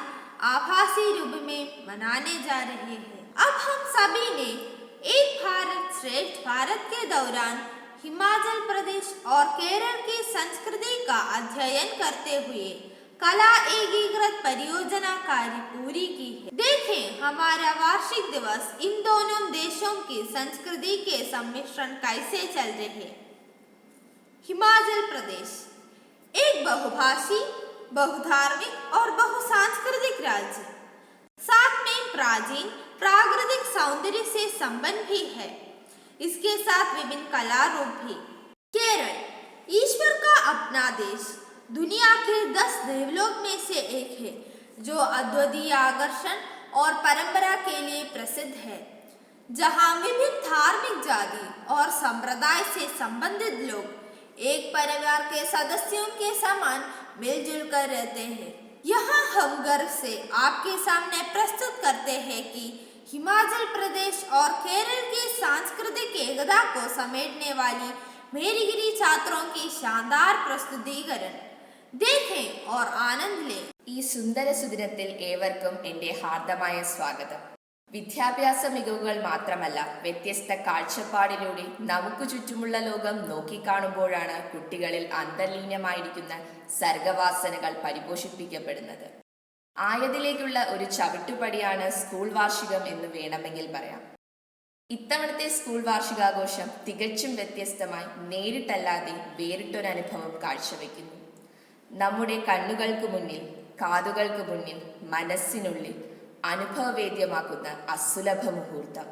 आभासी रूप में मनाने जा रहे हैं। अब हम सभी ने एक भारत श्रेष्ठ भारत के दौरान हिमाचल प्रदेश और केरल की संस्कृति का अध्ययन करते हुए कला एकीकृत परियोजना कार्य पूरी की है। देखें हमारा वार्षिक दिवस इन दोनों देशों की संस्कृति के सम्मिश्रण कैसे चल रहे हैं। हिमाचल प्रदेश एक बहुभाषी, बहुधार्मिक और बहुसांस्कृतिक राज्य, साथ में प्राचीन प्राकृतिक सौंदर्य से संबंध भी है, इसके साथ विभिन्न कला रूप भी। केरल ईश्वर का अपना देश, दुनिया के 10 देवलोक में से एक है जो अद्वितीय आकर्षण और परंपरा के लिए प्रसिद्ध है। जहाँ विभिन्न धार्मिक जाति और संप्रदाय से संबंधित लोग एक परिवार के सदस्यों के समान मिलजुल कर रहते हैं। यहाँ हम गर्व से आपके सामने प्रस्तुत करते हैं कि हिमाचल प्रदेश और केरल की सांस्कृतिक एकता को समेटने वाली മേരിഗിരി छात्रों की शानदार प्रस्तुतीकरण देखें और आनंद लें। ഈ സുന്ദര സുദിനത്തിൽ ഏവർക്കും എൻ്റെ ഹാർദമായ സ്വാഗതം. വിദ്യാഭ്യാസ മികവുകൾ മാത്രമല്ല, വ്യത്യസ്ത കാഴ്ചപ്പാടിലൂടെ നമുക്ക് ചുറ്റുമുള്ള ലോകം നോക്കിക്കാണുമ്പോഴാണ് കുട്ടികളിൽ അന്തർലീനമായിരിക്കുന്ന സർഗവാസനകൾ പരിപോഷിപ്പിക്കപ്പെടുന്നത്. ആയതിലേക്കുള്ള ഒരു ചവിട്ടുപടിയാണ് സ്കൂൾ വാർഷികം എന്ന് വേണമെങ്കിൽ പറയാം. ഇത്തവണത്തെ സ്കൂൾ വാർഷികാഘോഷം തികച്ചും വ്യത്യസ്തമായി നേരിട്ടല്ലാതെ വേറിട്ടൊരനുഭവം കാഴ്ചവെക്കുന്നു. നമ്മുടെ കണ്ണുകൾക്ക് മുന്നിൽ, കാതുകൾക്ക് മുന്നിൽ, മനസ്സിനുള്ളിൽ അനുഭവവേദ്യമാക്കുന്ന അസുലഭ മുഹൂർത്തം.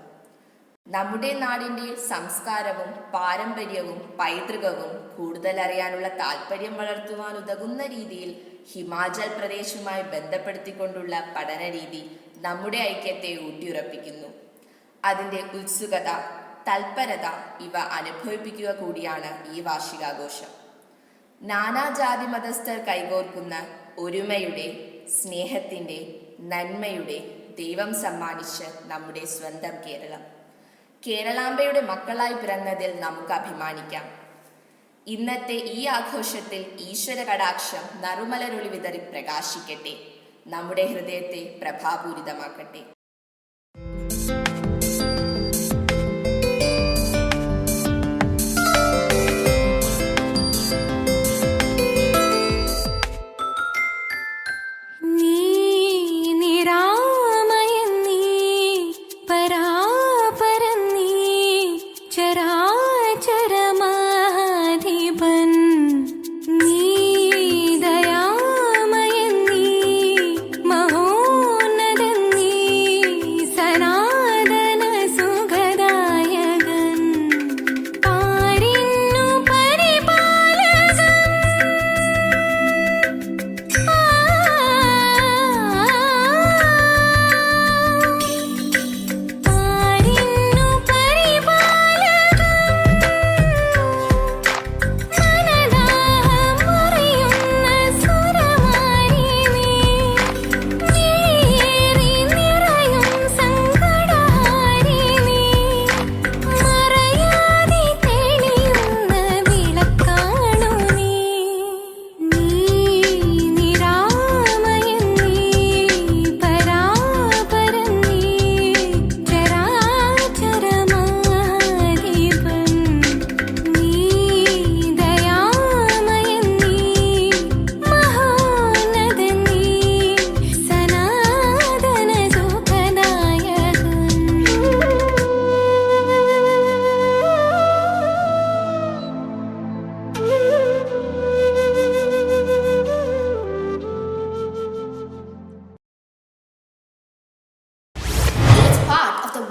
നമ്മുടെ നാടിൻ്റെ സംസ്കാരവും പാരമ്പര്യവും പൈതൃകവും കൂടുതൽ അറിയാനുള്ള താല്പര്യം വളർത്തുവാൻ ഉതകുന്ന രീതിയിൽ ഹിമാചൽ പ്രദേശുമായി ബന്ധപ്പെടുത്തിക്കൊണ്ടുള്ള പഠനരീതി നമ്മുടെ ഐക്യത്തെ ഊട്ടിയുറപ്പിക്കുന്നു. അതിൻ്റെ ഉത്സുകത, തൽപരത ഇവ അനുഭവിപ്പിക്കുക കൂടിയാണ് ഈ വാർഷികാഘോഷം. നാനാജാതി മതസ്ഥർ കൈകോർക്കുന്ന ഒരുമയുടെ, സ്നേഹത്തിൻ്റെ, നന്മയുടെ ദൈവം സമ്മാനിച്ച നമ്മുടെ സ്വന്തം കേരളം. കേരളാംബയുടെ മക്കളായി പിറന്നതിൽ നമുക്ക് അഭിമാനിക്കാം. ഇന്നത്തെ ഈ ആഘോഷത്തിൽ ഈശ്വര കടാക്ഷം നറുമലരൊളി വിതറി പ്രകാശിക്കട്ടെ, നമ്മുടെ ഹൃദയത്തെ പ്രഭാപൂരിതമാക്കട്ടെ.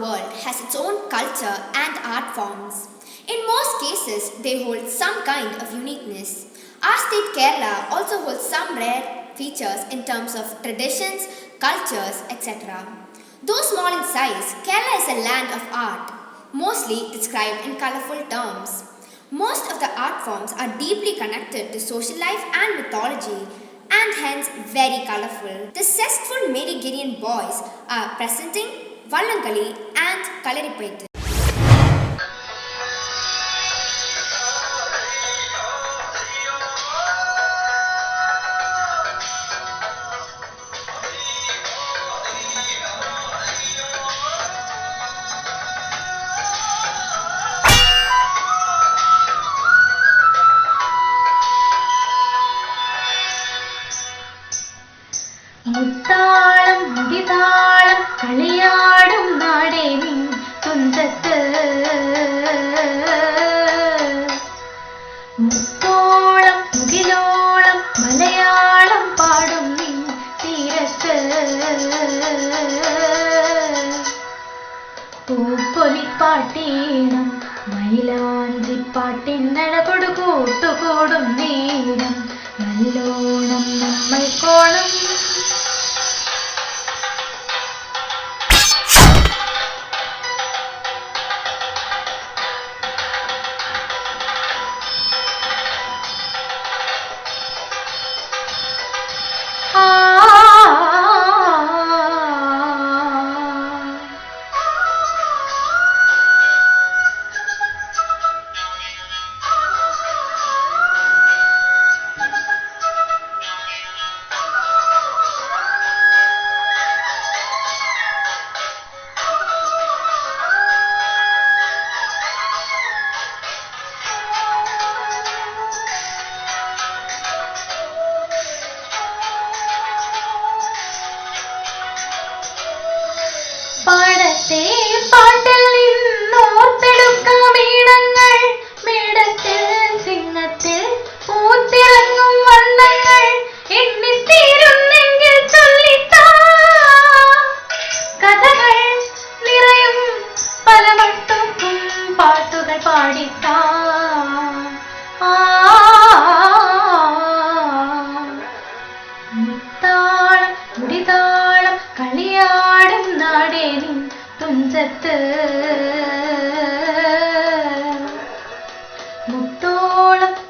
world has its own culture and art forms. In most cases, they hold some kind of uniqueness. Our state Kerala also holds some rare features in terms of traditions, cultures, etc. Though small in size, Kerala is a land of art, mostly described in colorful terms. Most of the art forms are deeply connected to social life and mythology, and hence very colorful. The zestful Medigirian boys are presenting Vallangali and Kalaripayattu. മുത്താളം മുടിതാളം കളിയാടും നാടേ നിൻ തുഞ്ചത്ത് മുത്തോളം മുകിലോളം മലയാളം പാടും നിൻ തീരത്ത് പൂപ്പൊലിപ്പാട്ടീണം മൈലാഞ്ചിപ്പാട്ടിന്നഴകൊടു കൂട്ടുകൂടും നേരം നല്ലോണം നമ്മൾക്കോണം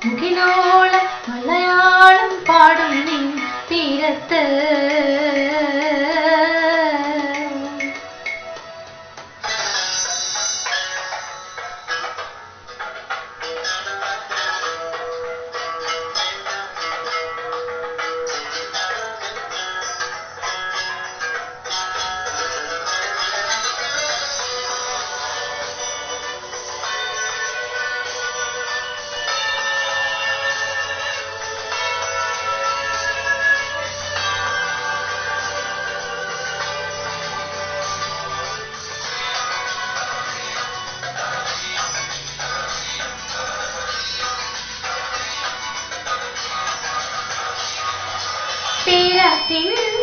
മുകിലോളം മലയാളം പാടും നിൻ തീരത്ത്.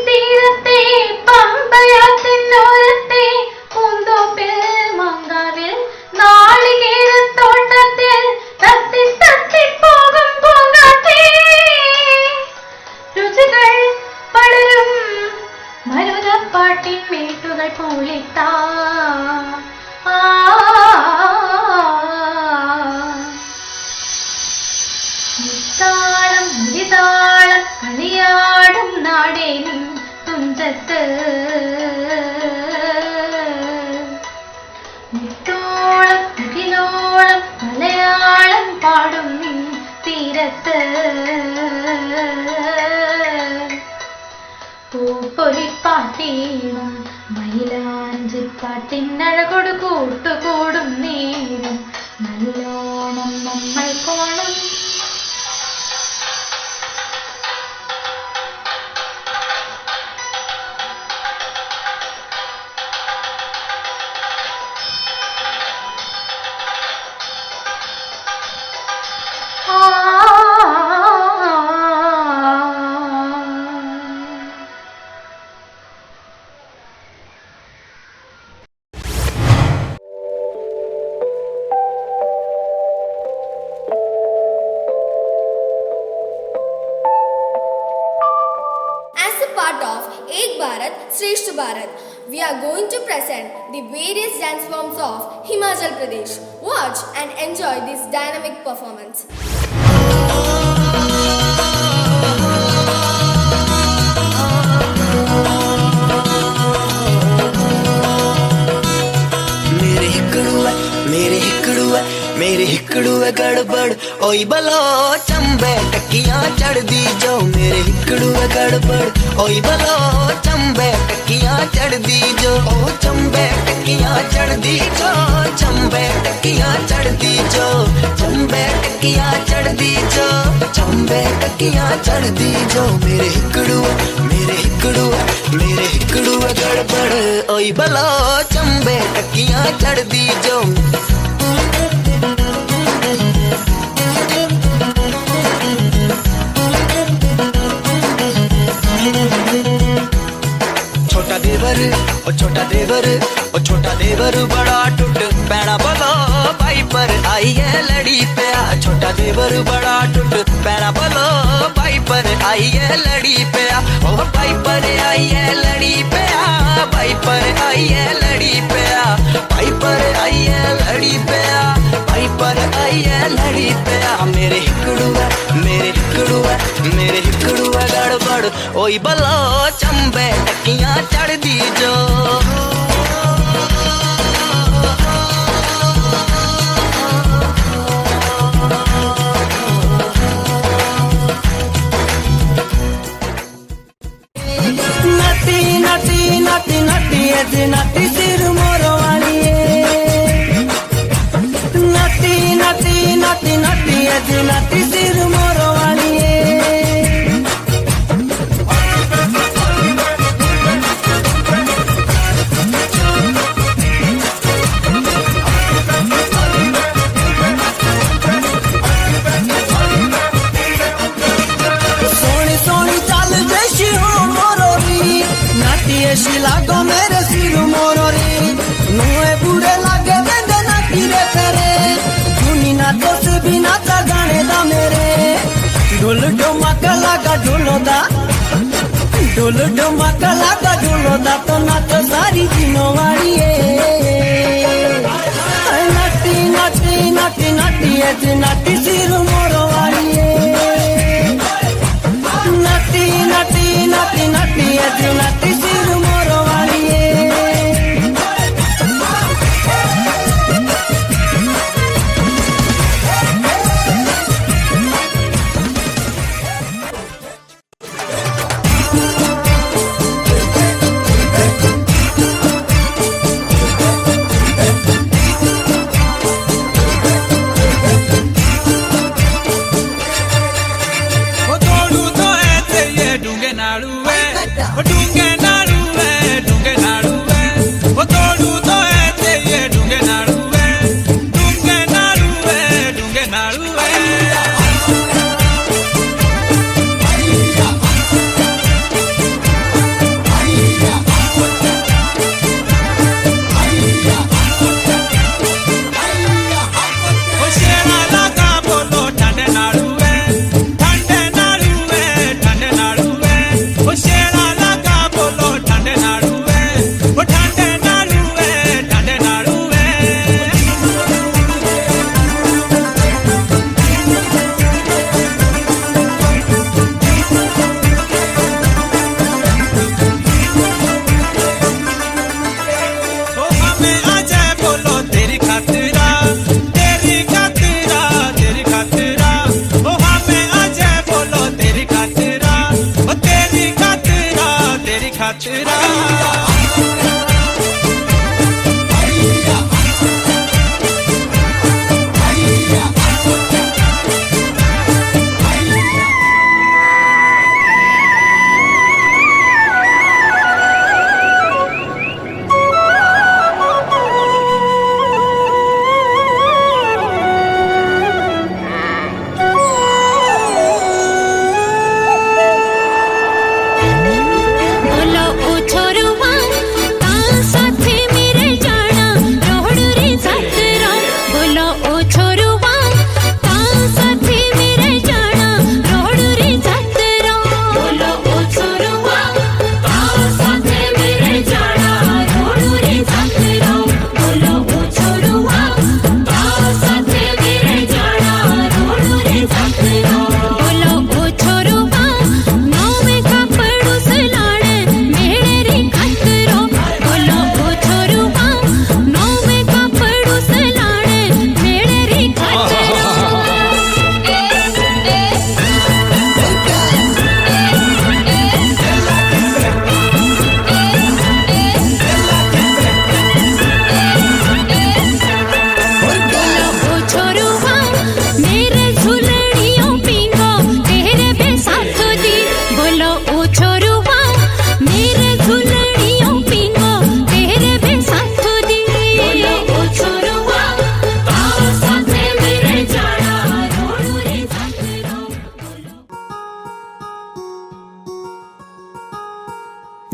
തീരത്തെ പമ്പയാറ്റിനോരത്തെ പൂന്തോപ്പിൽ മങ്കാവിൽ നാളികേരത്തോട്ടത്തിൽ തത്തി തത്തി പോകും പൂങ്കാറ്റേ, രുചികൾ പടരും മരുതപ്പാട്ടിൻ വീട്ടുകൾ പൂളിത്താ. മുത്താളം മുരിതാളം കളിയാടും നാടേനും തുഞ്ചത്ത്. മുത്തോളം മുകിലോളം മലയാളം പാടും നിൻ തീരത്ത്. പൂപ്പൊലിപ്പാട്ടീണം മയിലാഞ്ചിപ്പാട്ടിനഴകൊടു കൂട്ടുകൂടും നേരം നല്ലോണം നമ്മൾ കോണം. Shrestha Bharat, we are going to present the various dance forms of Himachal Pradesh. Watch and enjoy this dynamic performance. मेरे हिकड़ू है गड़बड़ ओई बलो चंबे टकियां चढ़ दी जो। मेरे हिकड़ू है गड़बड़ ओई बलो चंबे टकियां चढ़ दी जो। ओ चंबे टकियां चढ़ दी जो, चंबे टकियां चढ़ दी जो, चंबे टकियां चढ़ दी जो, चंबे टकियां चढ़ दी जो। मेरे हिकड़ू है गड़बड़ ओई बलो चंबे टकियां चढ़ दी जो। छोटा देवर ओ छोटा देवर ओ छोटा देवर बड़ा टूट पैना बोलो भाई पर आई है लड़ी पिया। छोटा देवर बड़ा टूट पैना बोलो भाई पर आई है लड़ी पिया। ओ भाई पर आई है लड़ी पिया, भाई पर आई है लड़ी पिया, भाई पर आई है लड़ी पिया, भाई पर आई है लड़ी पिया। मेरे हिकड़ू है गड़बड़ ओई बलो चंबे टकियां चढ़ दी जो। नटी नटी नटी नटी नटी सिर मोरो वाली नटी नटी नटी नटी नटी सिर मोरो वाली। लागो मेरे सिर मोरो रे नुए बूढ़े लागे देंदे नाटी रे तेरे धुनी ना तो से बिना ता गाने दा मेरे। ढोल ढोमका लागा ढोलो दा तो ना तो सारी जिनो वाली नाटी नाटी नाटी नाटी नाटी सिर मोरो वाली।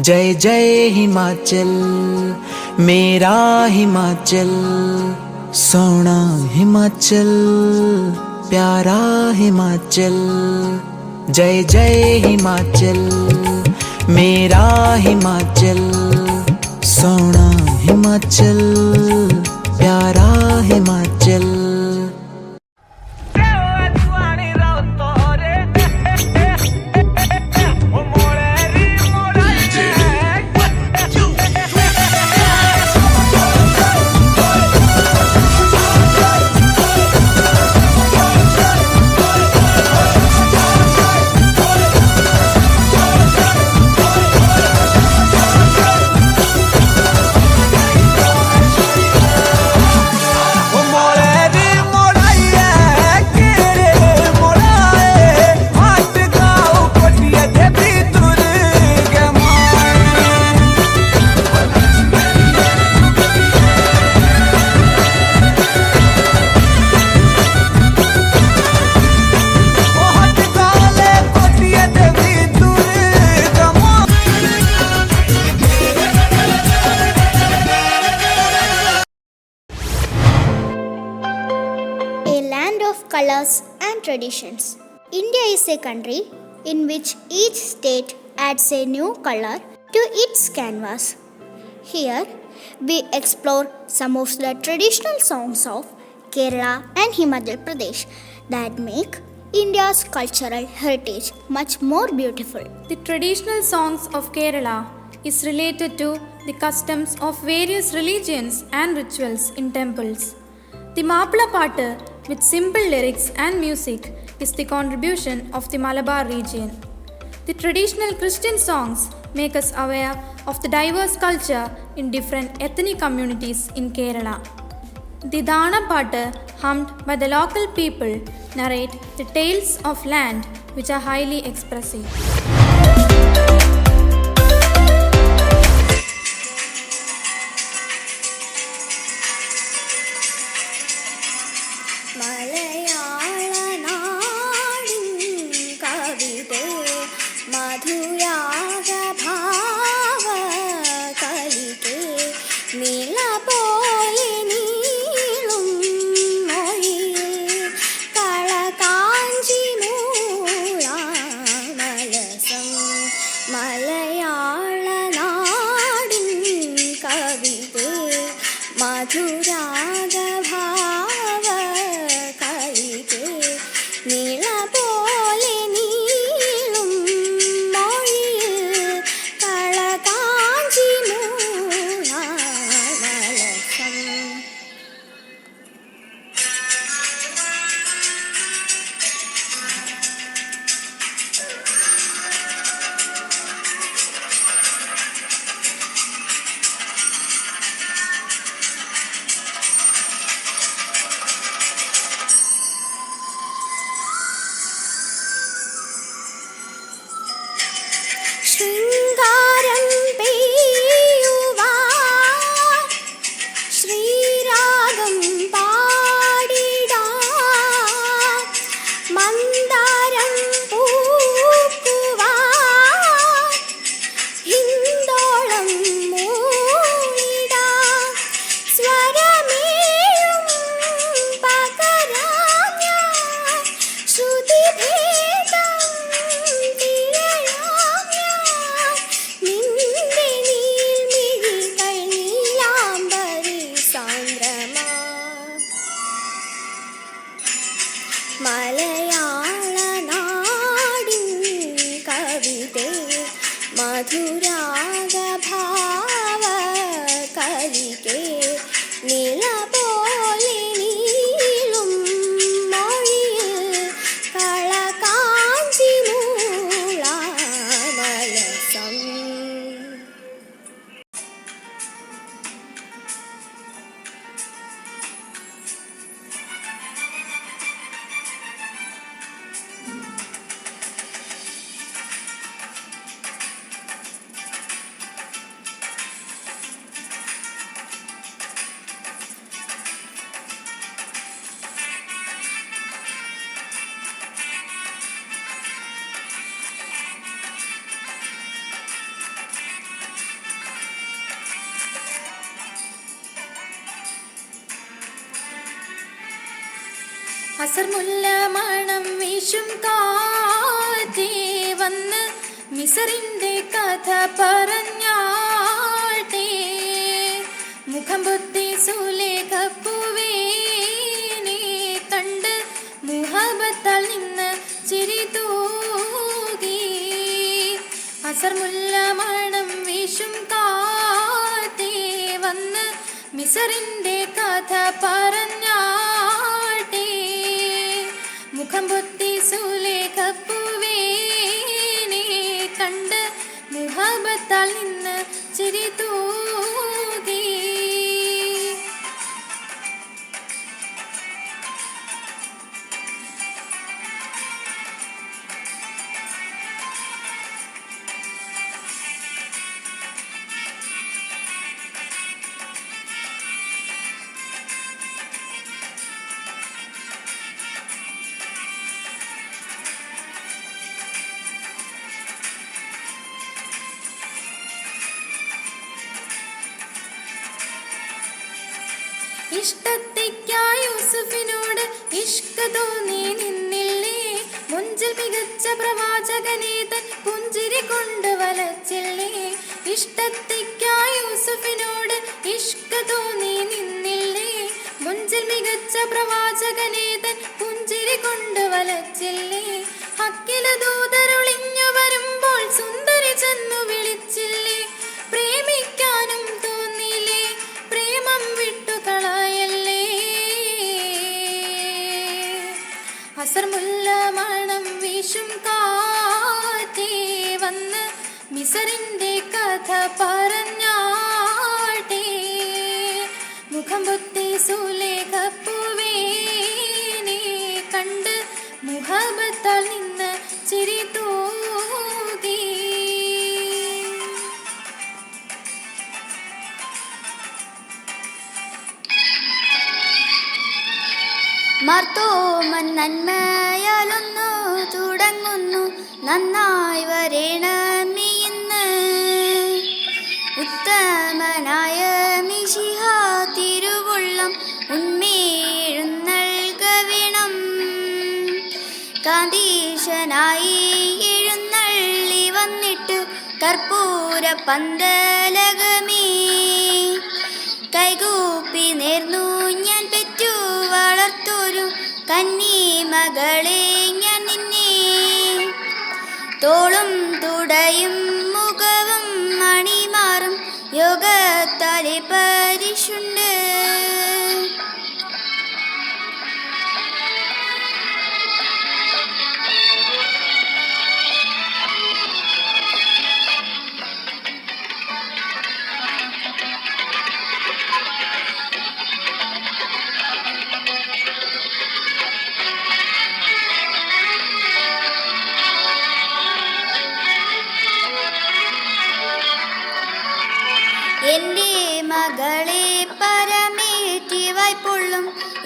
जय जय हिमाचल मेरा हिमाचल, सोना हिमाचल प्यारा हिमाचल। जय जय हिमाचल मेरा हिमाचल, सोना हिमाचल प्यारा Himachal. Colors and traditions. India is a country in which each state adds a new color to its canvas. Here, we explore some of the traditional songs of Kerala and Himachal Pradesh that make India's cultural heritage much more beautiful. The traditional songs of Kerala is related to the customs of various religions and rituals in temples. The Mappala Pattu, with simple lyrics and music, is the contribution of the Malabar region. The traditional Christian songs make us aware of the diverse culture in different ethnic communities in Kerala. The Dana Pattu, hummed by the local people, narrate the tales of land which are highly expressive. നീള പോലെ നീളും മൊഴി അസർമുല്ല മണം വീശും കാറ്റേ വന്ന് മിസറിൻ്റെ കഥ പറഞ്ഞാട്ടെ. മുഖം പൊത്തി സുലേഖപ്പൂവേനെ കണ്ട് മുഹബത്താൽ നിന്ന് ചിരി തൂകി. അസർമുല്ല മണം വീശും കാറ്റേ വന്ന് മിസറിൻ്റെ കഥ പറഞ്ഞാട്ടെ. മുഖം പൊത്തി സുലേഖപ്പൂവേനെ കണ്ട് മുഹബത്താൽ നിന്ന് ചിരി തൂകി. ഇഷ്ടത്തേക്കായി യൂസുഫിനോട് ഇഷ്ക തോന്നി നിന്നില്ലേ. മുഞ്ചിൽ മികച്ച പ്രവാചകനെ തൻ പുഞ്ചിരി കൊണ്ട് വലച്ചില്ലേ. ഇഷ്ടത്തേക്കായി യൂസുഫിനോട് ഇഷ്ക തോന്നി നിന്നില്ലേ. മുഞ്ചിൽ മികച്ച പ്രവാചകനെ തൻ പുഞ്ചിരി കൊണ്ട് വലച്ചില്ലേ. ഹക്കില ദൂതരൊളിഞ്ഞു വരുമ്പോൾ സുന്ദരി ചെന്നു വിളിച്ചില്ലേ. പ്രേമിക്കാനും തോന്നിയില്ലേ, പ്രേമം വിട്ടുകളയല്ലേ. അസർമുല്ല മണം വീശും കാറ്റേ വന്ന് മിസറിൻ്റെ കഥ പറഞ്ഞാട്ടെ. മുഖം പൊത്തി സുലേഖപ്പൂവേനെ കണ്ട് മുഹബത്താൽ നിന്ന് ചിരി തൂകി. മർത്തോമൻ നന്മയാലൊന്നു തുടങ്ങുന്നു, നന്നായി വരേണമേ ഇന്ന്. ഉത്തമനായ മിശിഹാ തിരുവുള്ളം ഉന്മേഴുന്നൽകവേണം. കാന്തീശനായി എഴുന്നള്ളി വന്നിട്ട് കർപ്പൂര പന്തലകമേ. കൈകൂപ്പി നേർന്നു ഞാൻ പെറ്റു വളർത്തൊരു കന്നി മകളെ ഞാൻ നിന്നെ. തോളും തുടയും മുഖവും മണിമാറും യോഗത്താലെ പരിശുണ്ട്. എൻ്റെ മകളെ പരമേറ്റി വായ്പൊള്ളും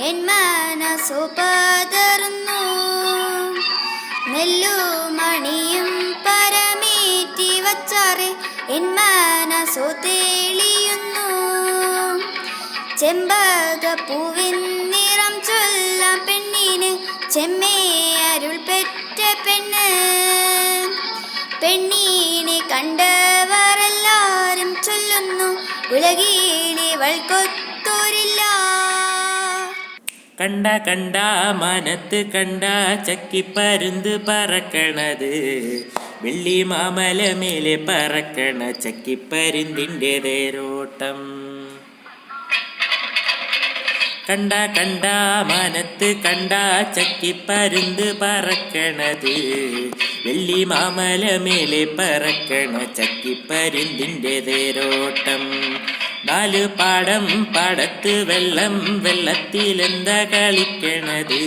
എൻ മനസ്സു പതറുന്നു. നെല്ലുമണിയും പരമേറ്റി വച്ചാറെ എൻ മനസ്സു തെളിയുന്നു. ചെമ്പകപ്പൂവിൻ നിറം ചൊല്ലാം പെണ്ണിന് ചെമ്മേ അരുൾ പെറ്റ പെണ്ണ്. പെണ്ണിനെ കണ്ടവരെല്ലാരും ചൊല്ലുന്നു, ഉലകിളിവൾക്കൊത്തോരില്ല. കണ്ട കണ്ട മനത്ത് കണ്ട ചക്കിപ്പരുന്ത് പറക്കണത്, വെള്ളി മാമല മേലെ പറക്കണ ചക്കിപ്പരുന്തിൻ്റെ തേരോട്ടം. കണ്ട കണ്ട മനത്ത് കണ്ട ചക്കിപ്പരുന്ത് പറക്കണത്, വെള്ളി മാമല മേലെ പറക്കണ ചക്കിപ്പരുന്തിൻ്റെ തേരോട്ടം. 4 പാടം പാടത്ത് വെള്ളം, വെള്ളത്തിലെന്താ കളിക്കണത്,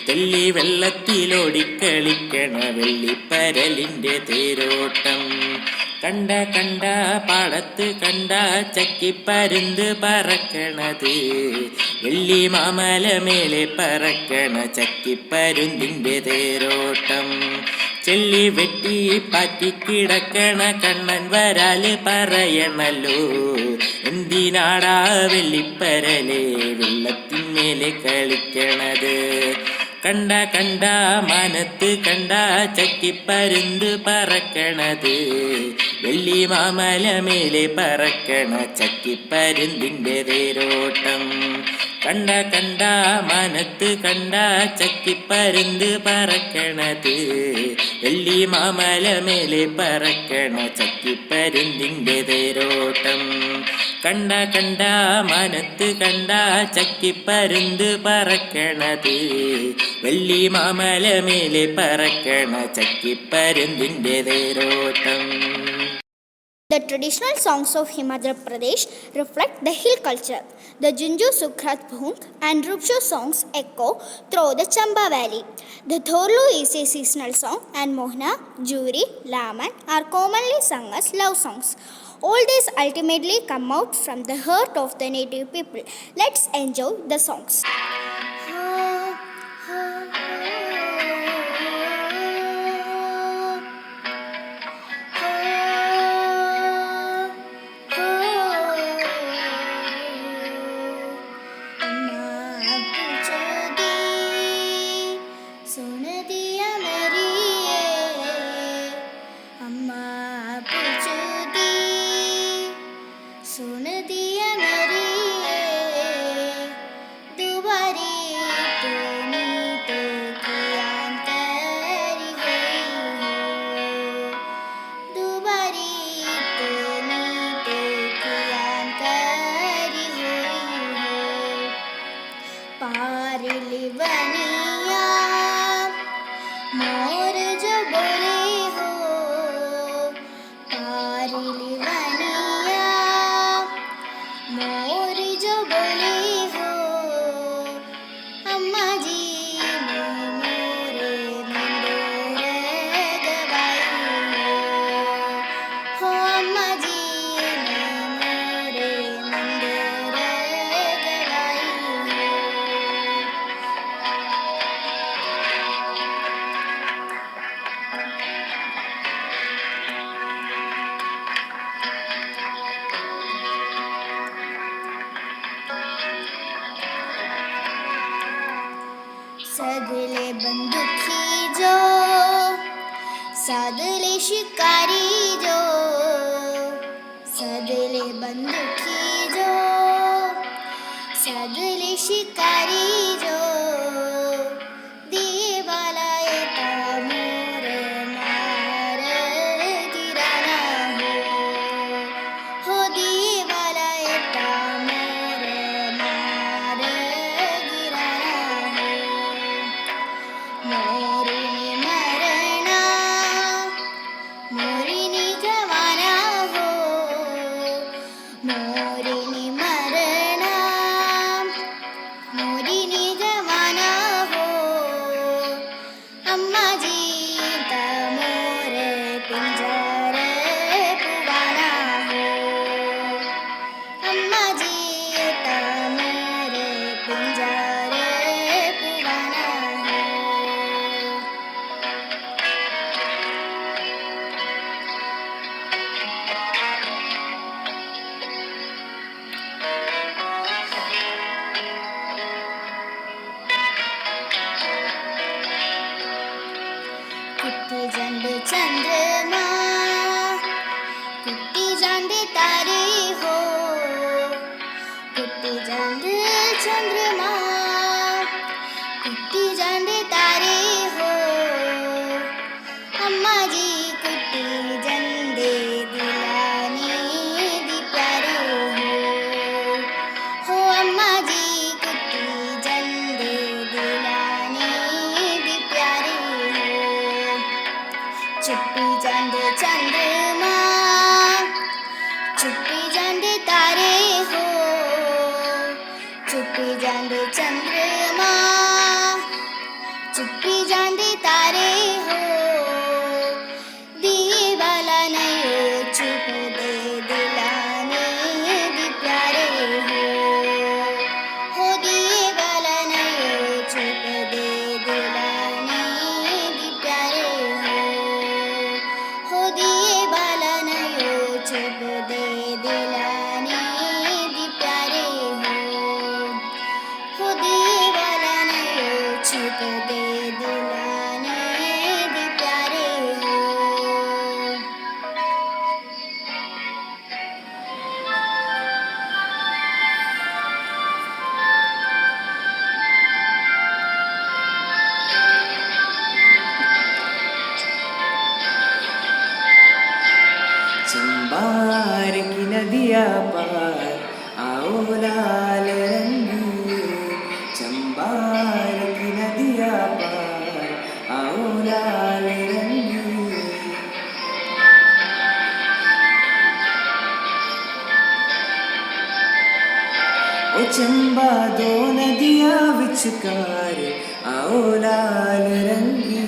വെള്ളി വെള്ളത്തിലോടിക്കളിക്കണ വെള്ളിപ്പരലിൻ്റെ തേരോട്ടം. കണ്ട കണ്ട പാടത്ത് കണ്ട ചക്കിപ്പരുന്ത് പറക്കണത്, വെള്ളി മാമല മേലെ പറക്കണ ചക്കിപ്പരുന്തിൻ്റെ തേരോട്ടം. ചെല്ലി വെട്ടി പാറ്റിക്കിടക്കണ കണ്ണൻ വരാല് പറയണല്ലോ. എന്തിനാടാ വെള്ളിപ്പരലെ വെള്ളത്തിന്മേലെ കളിക്കണത്? കണ്ട കണ്ട മനത്ത് കണ്ട ചക്കിപ്പരുന്ത് പറക്കണത്. വെള്ളി മാമലമേലെ പറക്കണ ചക്കിപ്പരുന്തിൻ്റെ തേരോട്ടം. കണ്ട കണ്ട മനത്ത് കണ്ട ചക്കിപ്പരുന്ത് പറക്കണത്. വെള്ളി മാമലമേലെ പറക്കണ ചക്കിപ്പരുന്തിൻ്റെ തേരോട്ടം. കണ്ട കണ്ട മനത്ത് കണ്ട ചക്കിപ്പരുന്ത് പറക്കണത്. വെള്ളി മാമലമേലെ പറക്കണ ചക്കിപ്പരുന്തിൻ്റെ തേരോട്ടം. The traditional songs of Himachal Pradesh reflect the hill culture. The Junju Sukrat Bhung and Ruksho songs echo through the Chamba Valley. The Thorlu is a seasonal song, and Mohna, Juri, Laman are commonly sung as love songs. All these ultimately come out from the heart of the native people. Let's enjoy the songs. सदले बंदूकी जो सदले शिकारी जो सदले बंदूकी जो सदले शिकारी जो देवाला येता मोर मार गिराना हो देवाला येता मोर मार गिराना मोरिनी मरना मोरिनी जवाना हो मोरिनी मरना मोरिनी जवाना हो अम्मा जी मोर पिंजर पुवाना हो अम्मा जी मोर पिंजर पुवाना हो कुट्टी जंड चंद्रमा कुट्टी जंड तारे हो कुट्टी जंड चंद्रमा कुट्टी जंड तारे हो अम्मा जी कुट्टी जंडे दिलाने दी प्यारे हो अम्मा जी कुट्टी जंडे दिलाने दी प्यारे हो चुप्पी जंडे चंद्रमा चुप्पी जंडे तारे हो चुप्पी जंडे चंद्रमा चुप्पी जंडे तारे हो दीवाला नहीं चुप दे दिलाने दी प्यारे हो दीवाला नहीं चुप दे दिलाने दी प्यारे हो चंबार की नदिया पार आओ लाल रंगी, चंबार की नदिया पार आओ लाल रंगी। ओ चंबा दो नदियां विचकार आओ लाल रंगी।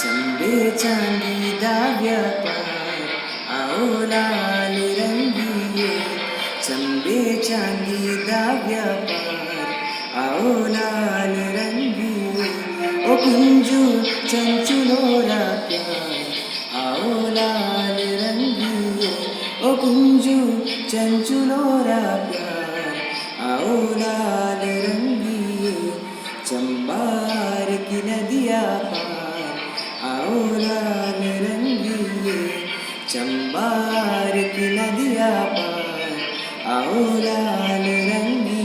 चंबे चांदी दा व्यापार आओ लाल रंगी, चंबे चांदी दा व्यापार आओ लाल रंगी। ओ कुंजू चंचुलोरा प्यार आओ लाल रंगी, ओ कुंजू चंचुलोरा प्यार आओ लाल रंगी। चंबार की नदिया पार आओ लाल रंगी, चंबार की नदिया पार आओ लाल रंगी।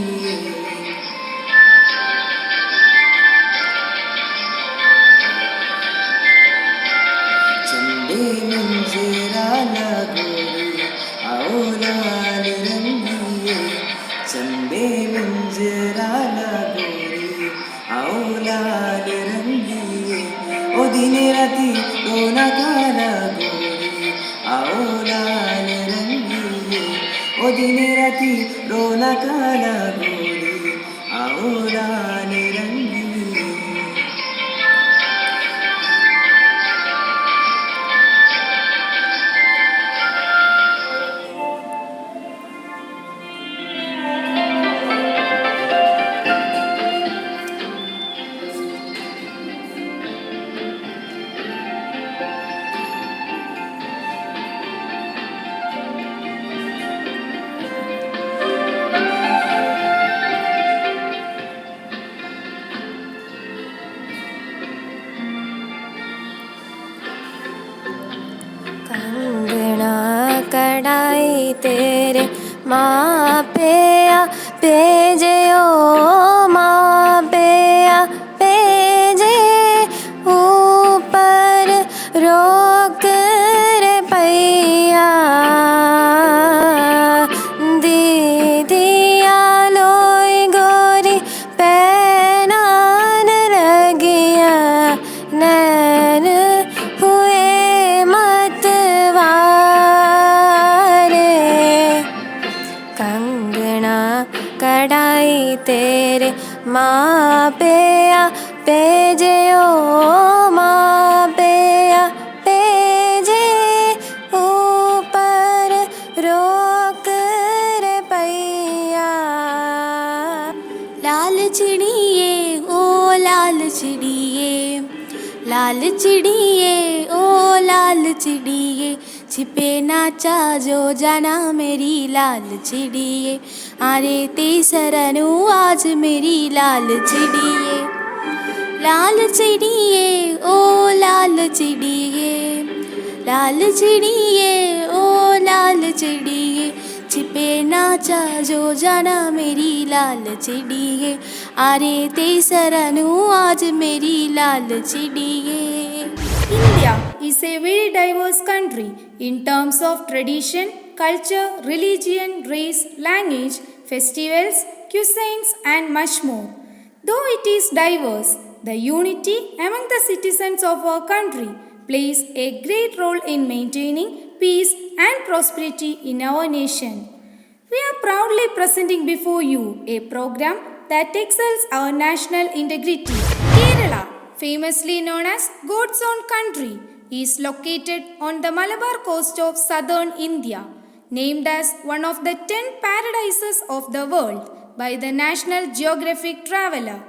चंबे मंजेरा लगोरी आओ लाल रंगी, चंबे मंजेरा लगोरी आओ लाल रंगी। ओ दिन राती रोना काला गोरी आओ लाल रंगी, ओ दिन राती रोना काला गोरी आओ लाल रंगी। कढ़ाई तेरे माँ पे आ पेजे ओ माँ पे आ पेजे ऊपर रोक रे पैया दीदिया लोई गोरी पैनान लगिया नैन हुए कढ़ाई तेरे माँ पे आ पेजे ओ माँ पे आ पेजे ऊपर रोक रे पैया। लाल चिड़िए ओ लाल चिड़िए, लाल चिड़िए ओ लाल चिड़िए, छिपे नाचा जो जाना मेरी लाल चिड़िए। अरे तीसरनु आज मेरी लाल चिड़िए, लाल चिड़िए ओ लाल चिड़िए, लाल चिड़िए ओ लाल चिड़िए, छिपे नाचा जो जाना मेरी लाल चिड़िए। अरे तीसरनु आज मेरी लाल चिड़िए। India is a very diverse country in terms of tradition, culture, religion, race, language, festivals, cuisines, and much more. Though it is diverse, the unity among the citizens of our country plays a great role in maintaining peace and prosperity in our nation. We are proudly presenting before you a program that excels our national integrity. Kerala, famously known as God's own country, is located on the Malabar coast of southern India, named as one of the 10 paradises of the world by the National Geographic Traveler.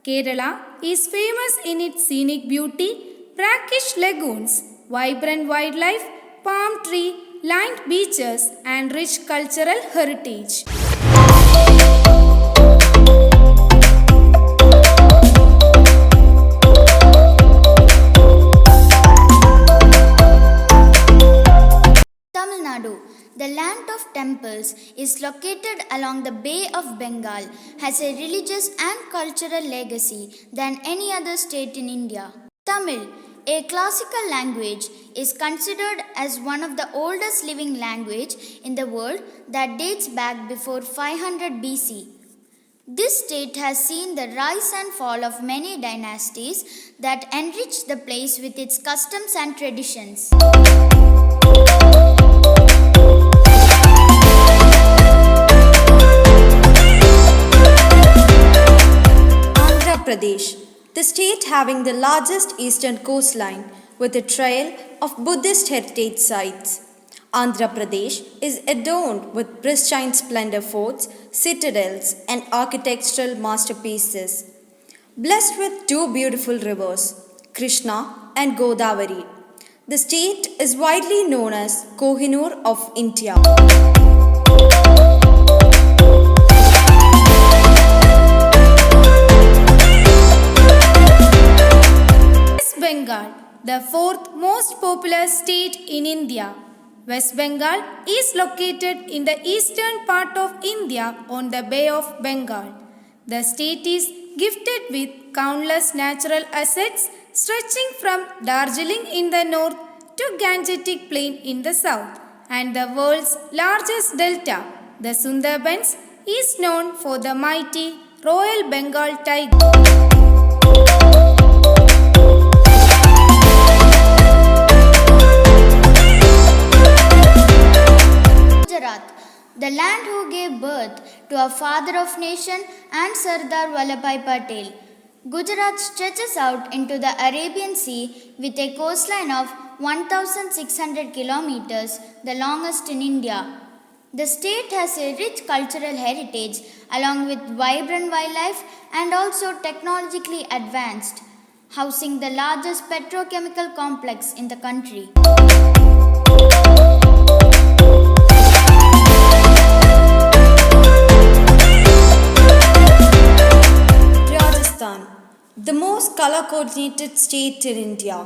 Kerala is famous in its scenic beauty, brackish lagoons, vibrant wildlife, palm tree lined beaches, and rich cultural heritage. Tamil Nadu, the land of temples, is located along the Bay of Bengal, has a religious and cultural legacy than any other state in India. Tamil, a classical language, is considered as one of the oldest living language in the world that dates back before 500 BC. This state has seen the rise and fall of many dynasties that enrich the place with its customs and traditions. Andhra Pradesh, the state having the largest eastern coastline with a trail of Buddhist heritage sites. Andhra Pradesh is adorned with pristine splendor forts, citadels, and architectural masterpieces. Blessed with two beautiful rivers, Krishna and Godavari, the state is widely known as Kohinoor of India. West Bengal, the fourth most populous state in India. West Bengal is located in the eastern part of India on the Bay of Bengal. The state is gifted with countless natural assets stretching from Darjeeling in the north to Gangetic Plain in the south, and the world's largest delta, the Sundarbans, is known for the mighty Royal Bengal tiger. Gujarat, the land who gave birth to our father of nation and Sardar Vallabhbhai Patel. Gujarat stretches out into the Arabian Sea with a coastline of 1,600 kilometers, the longest in India. The state has a rich cultural heritage along with vibrant wildlife and also technologically advanced, housing the largest petrochemical complex in the country. Rajasthan, the most color-coordinated state in India.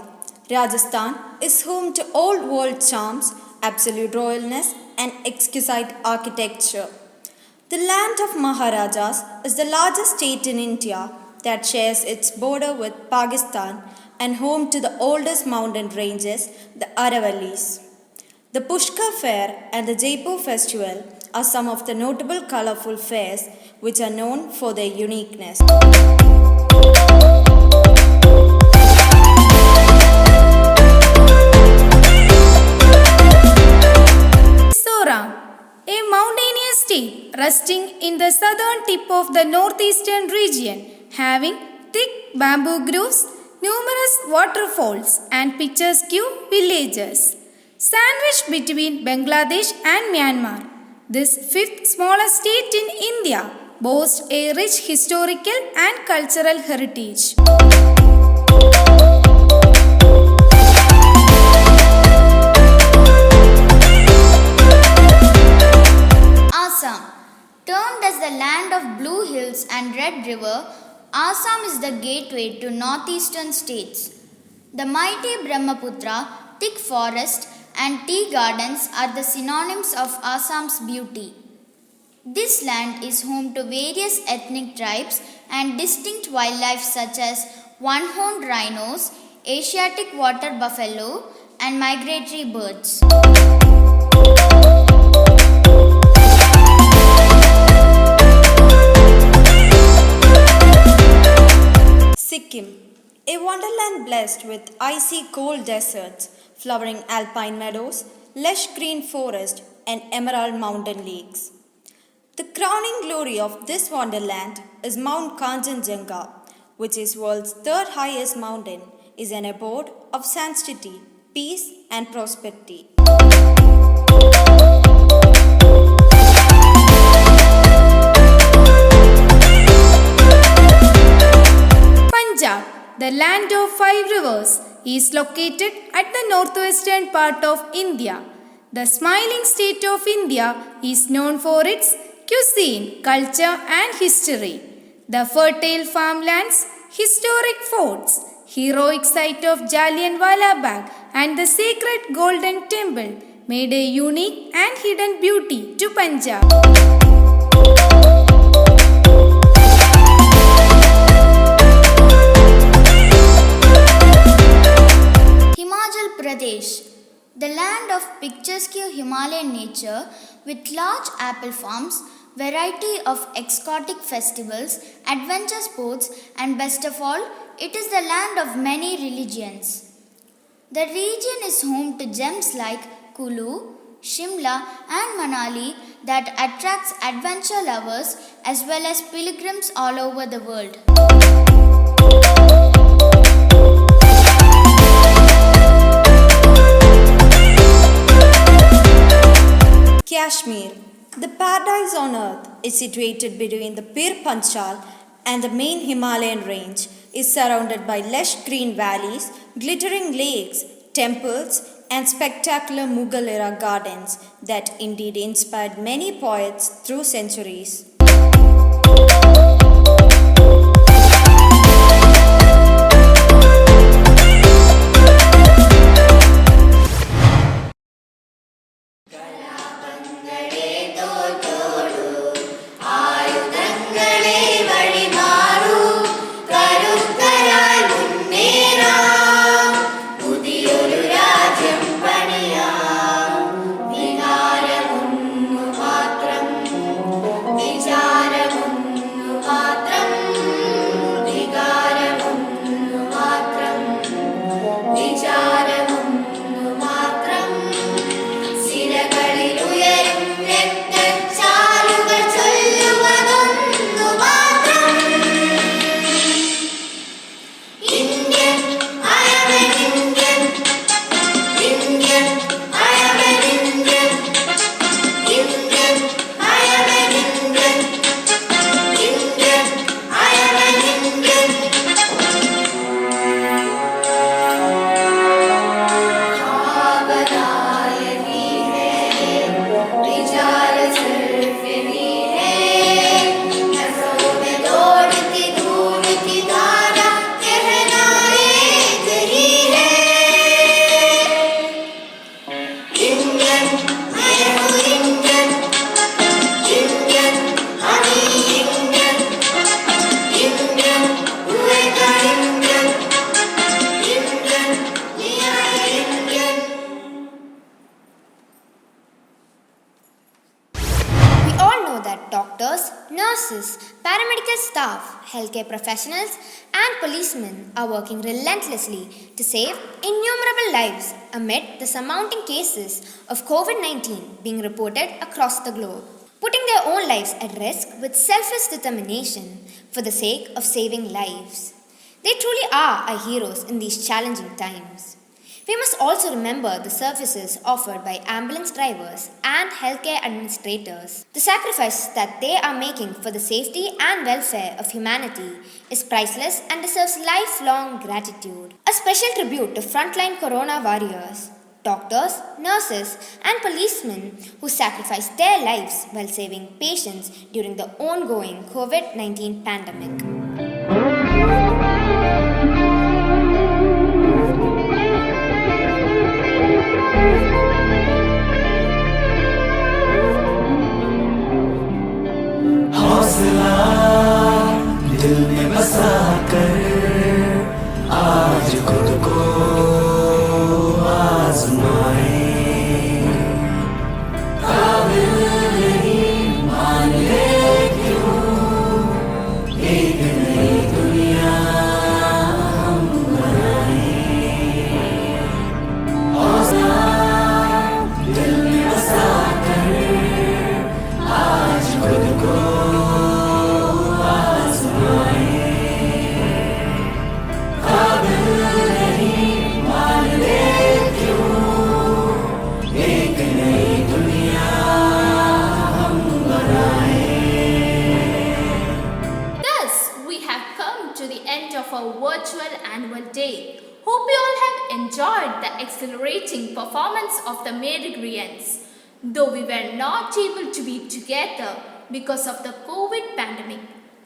Rajasthan is home to old world charms, absolute royalness, and exquisite architecture. The land of Maharajas is the largest state in India that shares its border with Pakistan and home to the oldest mountain ranges, the Aravallis. The Pushkar Fair and the Jaipur Festival are some of the notable colorful fairs which are known for their uniqueness. Mizoram, a mountainous state resting in the southern tip of the northeastern region, having thick bamboo groves, numerous waterfalls, and picturesque villages. Sandwiched between Bangladesh and Myanmar, this fifth smallest state in India boasts a rich historical and cultural heritage. Assam, termed as the land of blue hills and red river, Assam is the gateway to northeastern states. The mighty Brahmaputra, thick forest, and tea gardens are the synonyms of Assam's beauty. This land is home to various ethnic tribes and distinct wildlife such as one-horned rhinos, Asiatic water buffalo, and migratory birds. Sikkim, a wonderland blessed with icy cold deserts, flowering alpine meadows, lush green forest, and emerald mountain lakes. The crowning glory of this wonderland is Mount Kanchenjunga, which is world's third highest mountain, is an abode of sanctity, peace, and prosperity. Punjab, the land of five rivers, is located at the northwestern part of India. The smiling state of India is known for its cuisine, culture, and history. The fertile farmlands, historic forts, heroic site of Jallianwala Bagh, and the sacred Golden Temple made a unique and hidden beauty to Punjab. Himachal Pradesh, the land of picturesque Himalayan nature with large apple farms, variety of exotic festivals, adventure sports, and best of all, it is the land of many religions. The region is home to gems like Kulu, Shimla, and Manali that attracts adventure lovers as well as pilgrims all over the world. Kashmir, the paradise on earth, is situated between the Pir Panchal and the main Himalayan range, is surrounded by lush green valleys, glittering lakes, temples, and spectacular Mughal era gardens that indeed inspired many poets through centuries. Doctors, nurses, paramedical staff, healthcare professionals, and policemen are working relentlessly to save innumerable lives amid the surmounting cases of COVID-19 being reported across the globe, putting their own lives at risk with selfless determination for the sake of saving lives. They truly are our heroes in these challenging times. We must also remember the services offered by ambulance drivers and healthcare administrators. The sacrifice that they are making for the safety and welfare of humanity is priceless and deserves lifelong gratitude. A special tribute to frontline corona warriors, doctors, nurses, and policemen who sacrificed their lives while saving patients during the ongoing COVID-19 pandemic. हौसला दिल में बसा कर आज खुद को आजमाए काबिल नहीं मान ले क्यों एक नई दुनिया हम बनाए हौसला दिल में बसा कर आज खुद को of our virtual annual day. Hope you all have enjoyed the exhilarating performance of the Medigrians. Though we were not able to be together because of the COVID pandemic,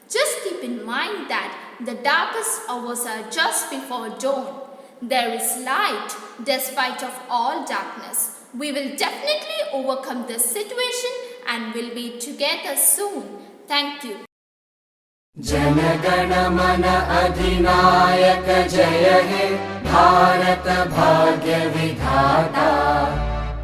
just keep in mind that the darkest hours are just before dawn. There is light despite of all darkness. We will definitely overcome this situation and will be together soon. Thank you. जनगण मन अधिनायक जय हे भारत भाग्य विधाता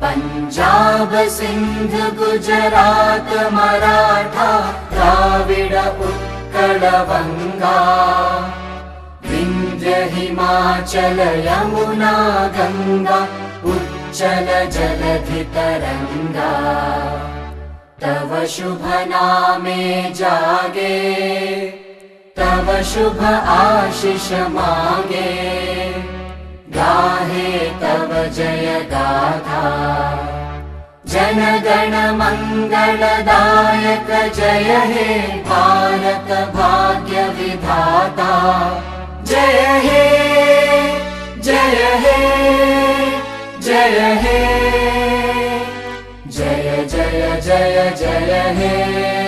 पंजाब सिंध गुजरात मराठा द्राविड उत्कल बंगा विंध्य हिमाचल यमुना गंगा उच्चल जलधि तरंगा तव शुभ नामे जागे तव शुभ आशीष मांगे गाहे तव जय गाथा जन गण मंगलदायक जय हे भारत भाग्य विधाता जय हे जय हे जय हे जय जय जय जय हे